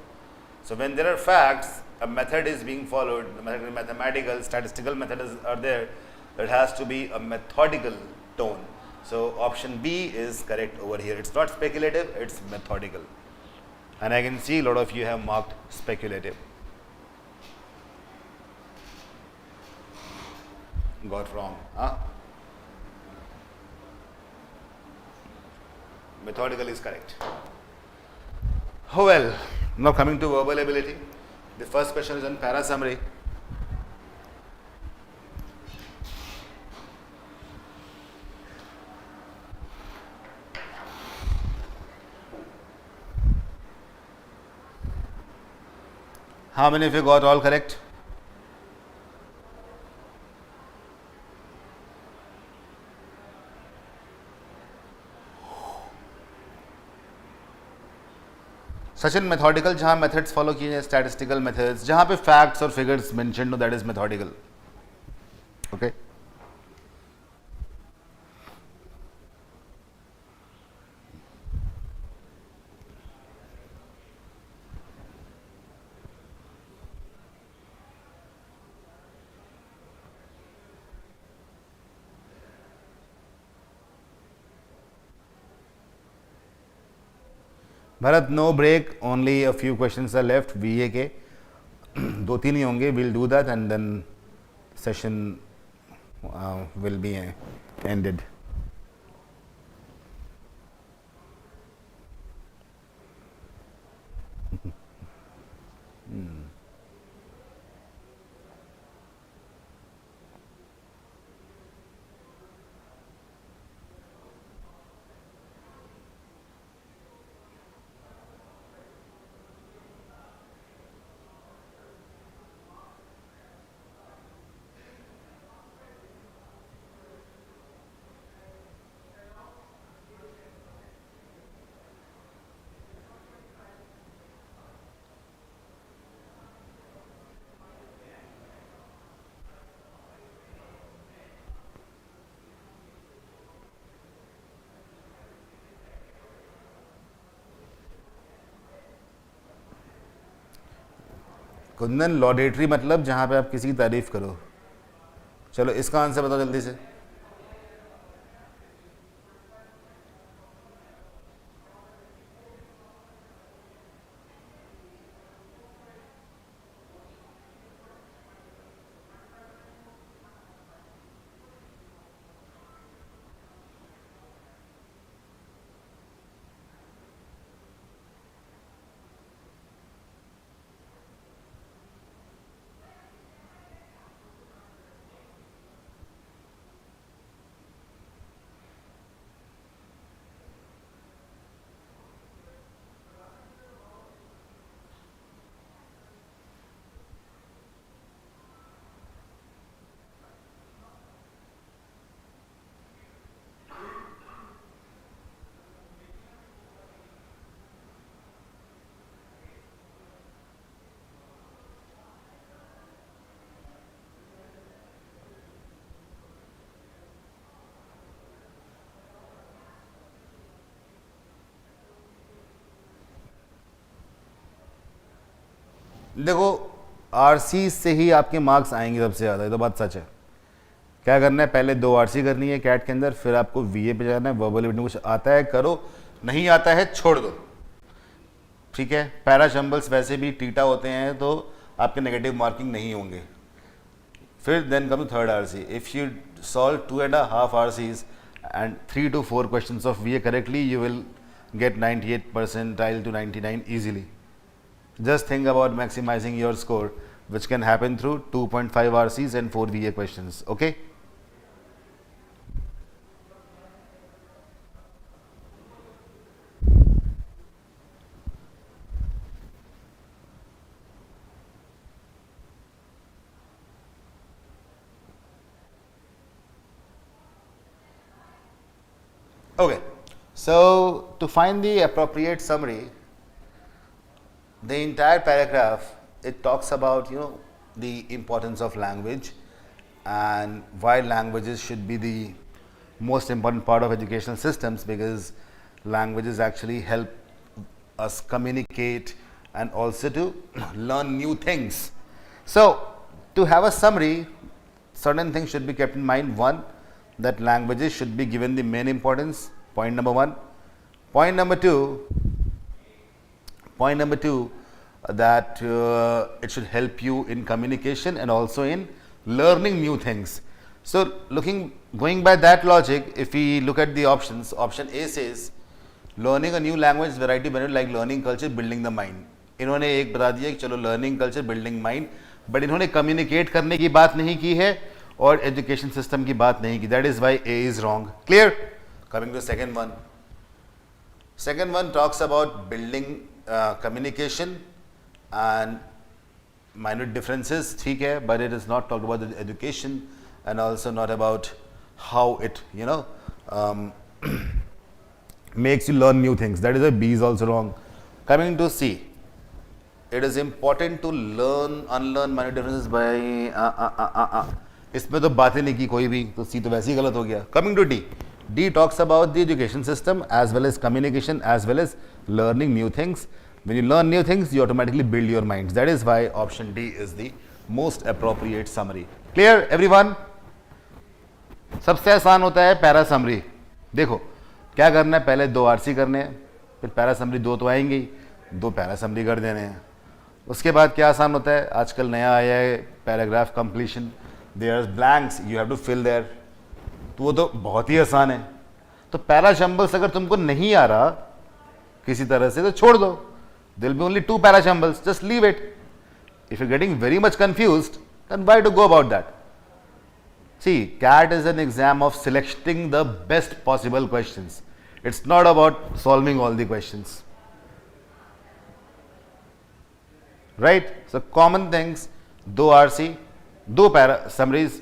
So when there are facts, a method is being followed, mathematical, statistical methods are there, there has to be a methodical tone. So option B is correct over here. It's not speculative, it's methodical. And I can see a lot of you have marked speculative. Got wrong. Huh? Methodical is correct. Oh well, now coming to verbal ability. The first question is on para summary. How many of you got all correct? Sachin, methodical जहाँ methods follow किए हैं, statistical methods, जहाँ पे facts और figures mentioned हो, that is methodical. Okay. Bharat, no break, only a few questions are left. VA के दो तीन ही होंगे. We'll do that and then session will be ended. Kundan, लॉडेटरी मतलब जहाँ पे आप किसी की तारीफ करो. चलो इसका आंसर बताओ जल्दी से. देखो आरसी से ही आपके मार्क्स आएंगे सबसे ज़्यादा, ये तो बात सच है। क्या करना है, पहले 2 आरसी करनी है कैट के अंदर, फिर आपको वीए पे जाना है। वर्बल रीडिंग कुछ आता है करो, नहीं आता है छोड़ दो, ठीक है। पैराशंबल्स वैसे भी टीटा होते हैं तो आपके नेगेटिव मार्किंग नहीं होंगे। फिर then come to third RC, if you solve 2.5 RCs and 3 to 4 questions of VA correctly, you will get 98 percentile to 99 easily. Just think about maximizing your score, which can happen through 2.5 RCs and 4 VA questions. Okay? Okay. So to find the appropriate summary, the entire paragraph, it talks about the importance of language and why languages should be the most important part of educational systems, because languages actually help us communicate and also to learn new things. So to have a summary, certain things should be kept in mind. One, that languages should be given the main importance, point number 1. Point number 2, that it should help you in communication and also in learning new things. So going by that logic, if we look at the options, option A says learning a new language is variety benefit like learning culture, building the mind. इन्होंने एक बता दिया कि चलो learning culture, building mind, but इन्होंने communicate करने की बात नहीं की है और एजुकेशन सिस्टम की बात नहीं की. That is why A is wrong. Clear? Coming to second one. Second one talks about building communication and minute differences, ठीक है, but it is not talked about the education and also not about how it makes you learn new things. That is why B is also wrong. Coming to C, it is important to unlearn minute differences by इसमें तो बात ही नहीं की कोई भी, तो C तो वैसे ही गलत हो गया. Coming to D talks about the education system as well as communication as well as learning new things. When you learn new things, you automatically build your minds. That is why option D is the most appropriate summary. Clear, everyone? सबसे आसान होता है para summary. देखो क्या करना है, पहले 2 RC करने हैं, फिर पैरा समरी 2 तो आएंगे ही, 2 पैरा समरी कर देने हैं. उसके बाद क्या आसान होता है, आजकल नया आया है paragraph completion. There are blanks, you have to fill there. तो वो तो बहुत ही आसान है. तो पैरा शंबल्स अगर तुमको नहीं आ रहा किसी तरह से तो छोड़ दो. There will be only 2 parashambles, just leave it. If you're getting very much confused, then why to go about that? See, CAT is an exam of selecting the best possible questions. It's not about solving all the questions. Right? So common things, 2 RC, 2 para summaries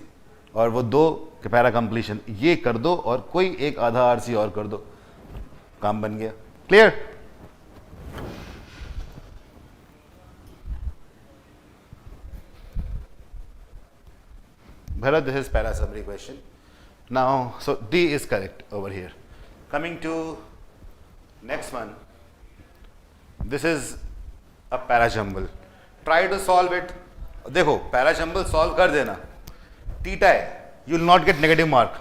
और वो 2 para completion, ये कर दो और कोई एक आधा RC और कर दो, काम बन गया. Clear? Bharat, this is para summary question. Now, so D is correct over here. Coming to next one. This is a para jumble. Try to solve it. देखो para jumble solve कर देना. Theta है, you will not get negative mark.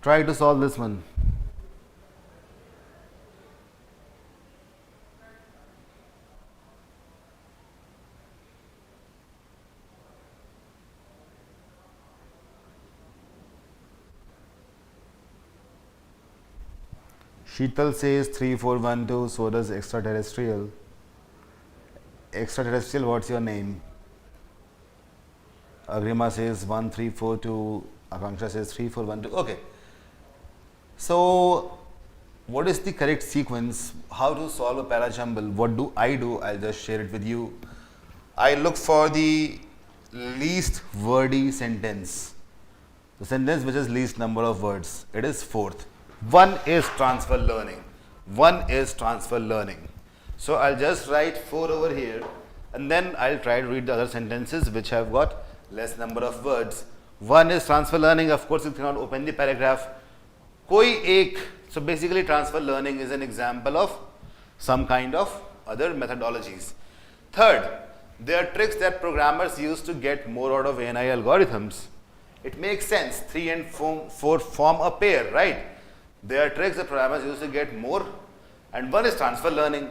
Try to solve this one. Sheetal says 3412, so does extraterrestrial. Extraterrestrial, what's your name? Agrima says 1342, Akanksha says 3412. Okay. So, what is the correct sequence? How to solve a parajumble? What do? I'll just share it with you. I look for the least wordy sentence. The sentence which is least number of words. It is fourth. One is transfer learning. One is transfer learning. So I'll just write 4 over here and then I'll try to read the other sentences which have got less number of words. One is transfer learning. Of course, you cannot open the paragraph. Koi ek. So basically transfer learning is an example of some kind of other methodologies. Third, there are tricks that programmers use to get more out of ANI algorithms. It makes sense. 3 and 4 form a pair, right? There are tricks that programmers use to get more, and one is transfer learning.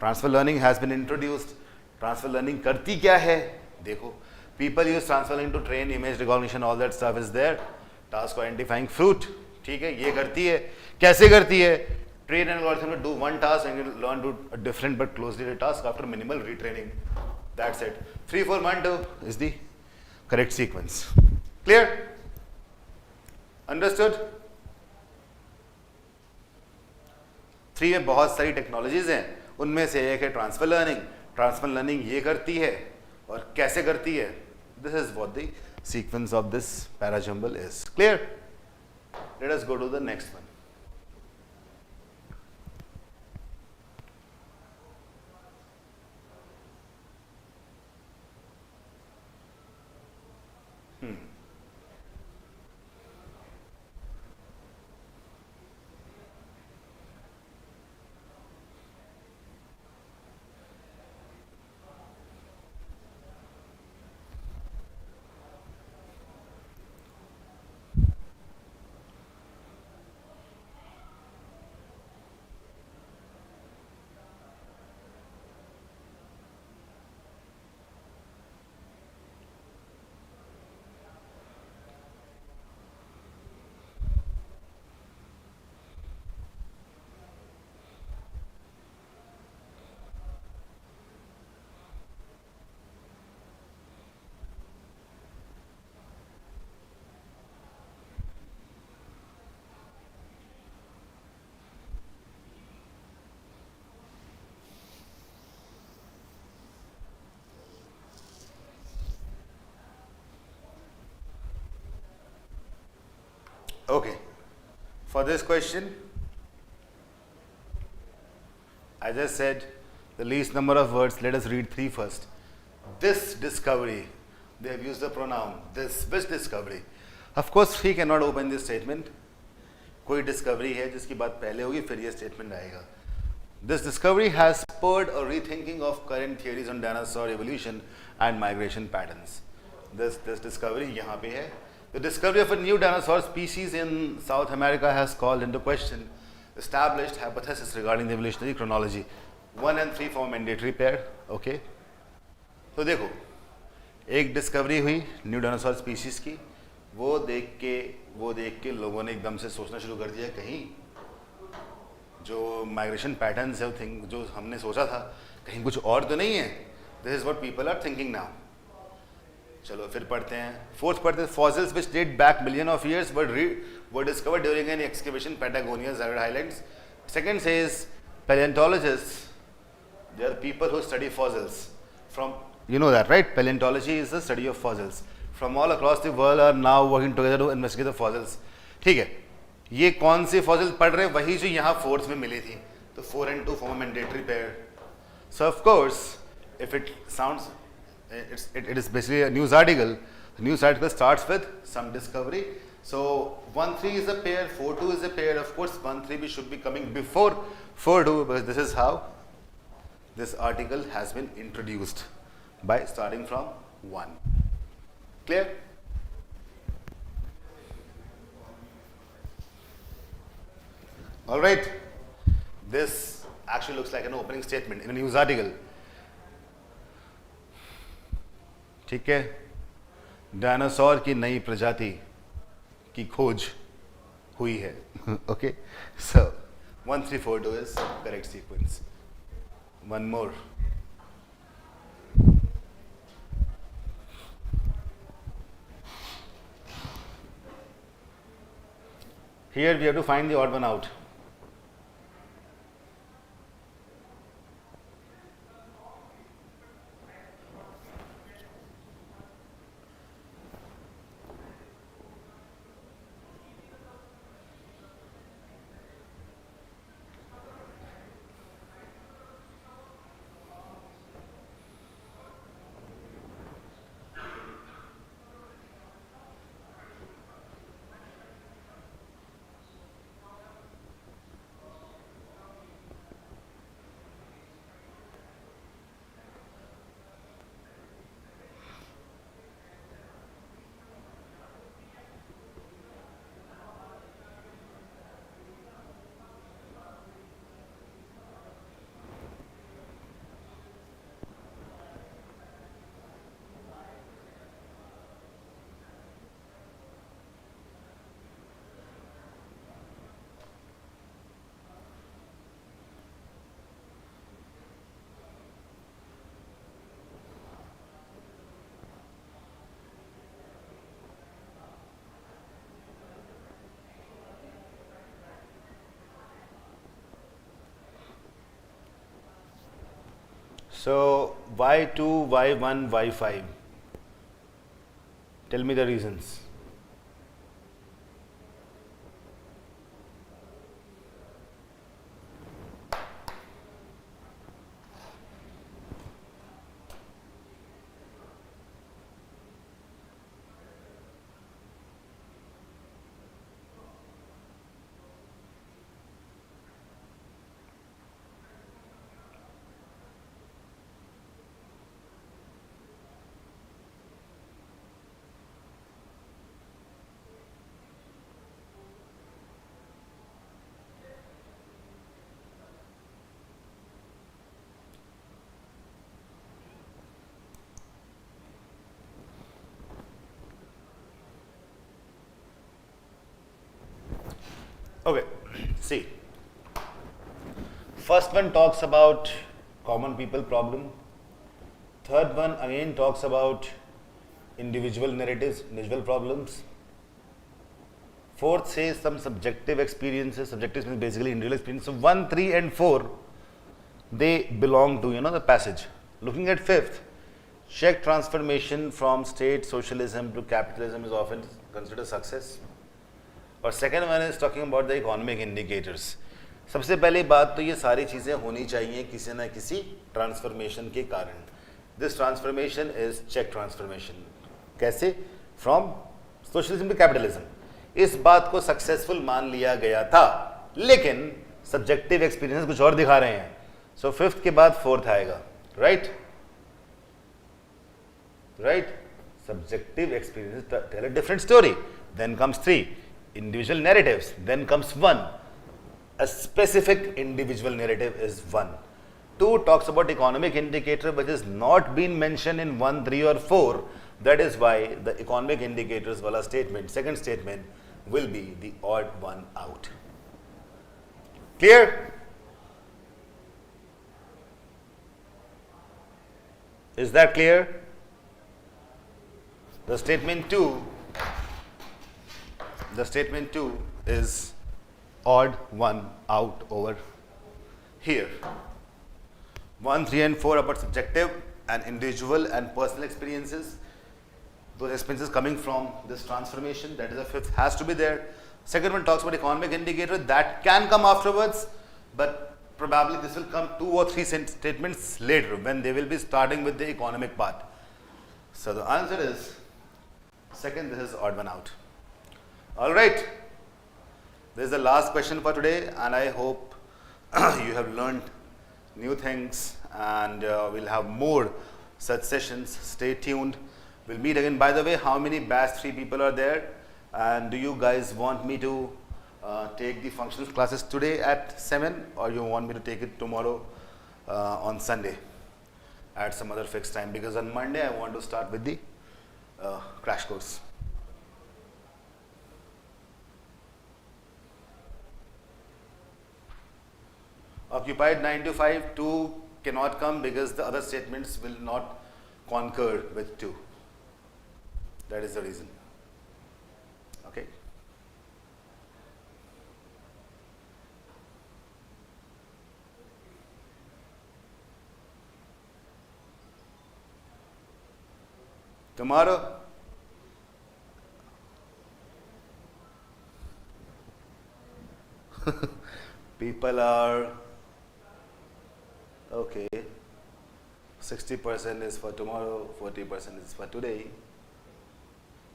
Transfer learning has been introduced. Transfer learning karti kya hai? Dekho. People use transfer learning to train image recognition, all that stuff is there. Task identifying fruit. ठीक है, ये करती है. कैसे करती है? Train an algorithm to do one task and you learn to do a different but closely related task after minimal retraining. That's it. 3, 4, 1, 2 is the correct sequence. Clear? Understood? 3 में बहुत सारी टेक्नोलॉजीज हैं, उनमें से एक है ट्रांसफर लर्निंग. ट्रांसफर लर्निंग ये करती है और कैसे करती है. This is what the sequence of this parajumble is. Clear? Let us go to the next one. Okay, for this question, I just said the least number of words. Let us read 3 first. This discovery, they have used the pronoun this. Which discovery? Of course, he cannot open this statement. कोई discovery है जिसकी बात पहले होगी फिर ये statement आएगा. This discovery has spurred a rethinking of current theories on dinosaur evolution and migration patterns. This discovery यहाँ पे है. The discovery of a new dinosaur species in South America has called into question established hypothesis regarding the evolutionary chronology. 1 and 3 form mandatory pair. Okay. तो देखो, एक discovery हुई new dinosaur species की. वो देख के लोगों ने एकदम से सोचना शुरू कर दिया कहीं जो माइग्रेशन पैटर्न्स है थिंग जो हमने सोचा था कहीं कुछ और तो नहीं है. This is what people are thinking now. चलो फिर पढ़ते हैं. फोर्थ पढ़ते हैं. Fossils which date back million of years were discovered during an excavation Patagonia's arid highlands. Second says paleontologists, they are people who study fossils from, you know that right? Paleontology is the study of fossils from all across the world are now working together to investigate the fossils. ठीक है, ये कौन से fossil पढ़ रहे हैं? वही जो यहाँ फोर्थ में मिली थी. तो 4 and 2 form a mandatory pair. So of course, if it sounds, it is basically a news article. The news article starts with some discovery. So 1-3 is a pair, 4-2 is a pair. Of course, 1-3 should be coming before 4-2 because this is how this article has been introduced by starting from 1. Clear? All right. This actually looks like an opening statement in a news article. ठीक है, dinosaur की नई प्रजाति की खोज हुई है. Okay, so 1 3 4 2 is correct sequence. One more. Here we have to find the odd one out. So y2, y1, y5. Tell me the reasons. Okay, see. First one talks about common people problem. Third one again talks about individual narratives, individual problems. Fourth says some subjective experiences. Subjective means basically individual experience. So 1, 3 and 4, they belong to, the passage. Looking at fifth, Czech transformation from state socialism to capitalism is often considered a success. और second one is talking about the economic indicators. सबसे पहली बात तो ये सारी चीज़ें होनी चाहिए किसी न किसी ट्रांसफॉर्मेशन के कारण. This transformation is check transformation. कैसे? From socialism to capitalism. इस बात को सक्सेसफुल मान लिया गया था, लेकिन सब्जेक्टिव एक्सपीरियंस कुछ और दिखा रहे हैं. सो फिफ्थ के बाद फोर्थ आएगा. Right right Subjective experiences tell a different story. Then comes 3. Individual narratives. Then comes 1. A specific individual narrative is 1. 2 talks about economic indicator which is not been mentioned in 1, 3 or 4. That is why the economic indicators wala statement, second statement will be the odd one out. Clear? Is that clear? The statement 2 is odd one out over here. 1, 3 and 4 about subjective and individual and personal experiences. Those experiences coming from this transformation, that is the fifth, has to be there. Second one talks about economic indicator, that can come afterwards, but probably this will come 2 or 3 statements later when they will be starting with the economic part. So the answer is second, this is odd one out. All right. This is the last question for today, and I hope you have learned new things, and we'll have more such sessions. Stay tuned. We'll meet again. By the way, how many batch 3 people are there? And do you guys want me to take the functional classes today at 7, or you want me to take it tomorrow on Sunday at some other fixed time? Because on Monday I want to start with the crash course. Occupied 9 to 5, 2 cannot come because the other statements will not concur with 2. That is the reason. Okay. Tomorrow, people are okay. 60% is for tomorrow, 40% is for today.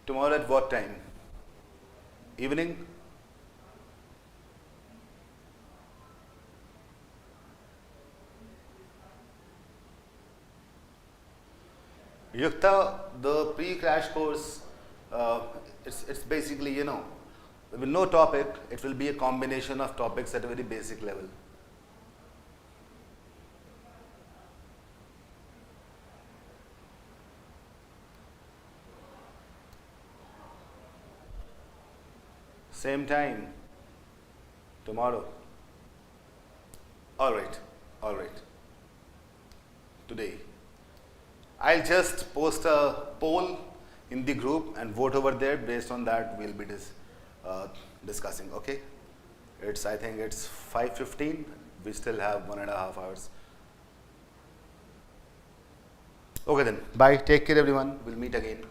Tomorrow at what time? Evening? Yukta, the pre-crash course, it's basically, with no topic, it will be a combination of topics at a very basic level. Same time, tomorrow. All right. Today. I'll just post a poll in the group and vote over there. Based on that, we'll be discussing. Okay. I think it's 5:15. We still have 1.5 hours. Okay then. Bye. Take care, everyone. We'll meet again.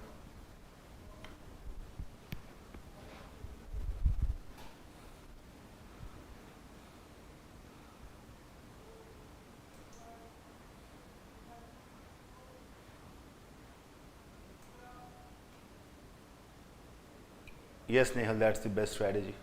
Yes, Nehal, that's the best strategy.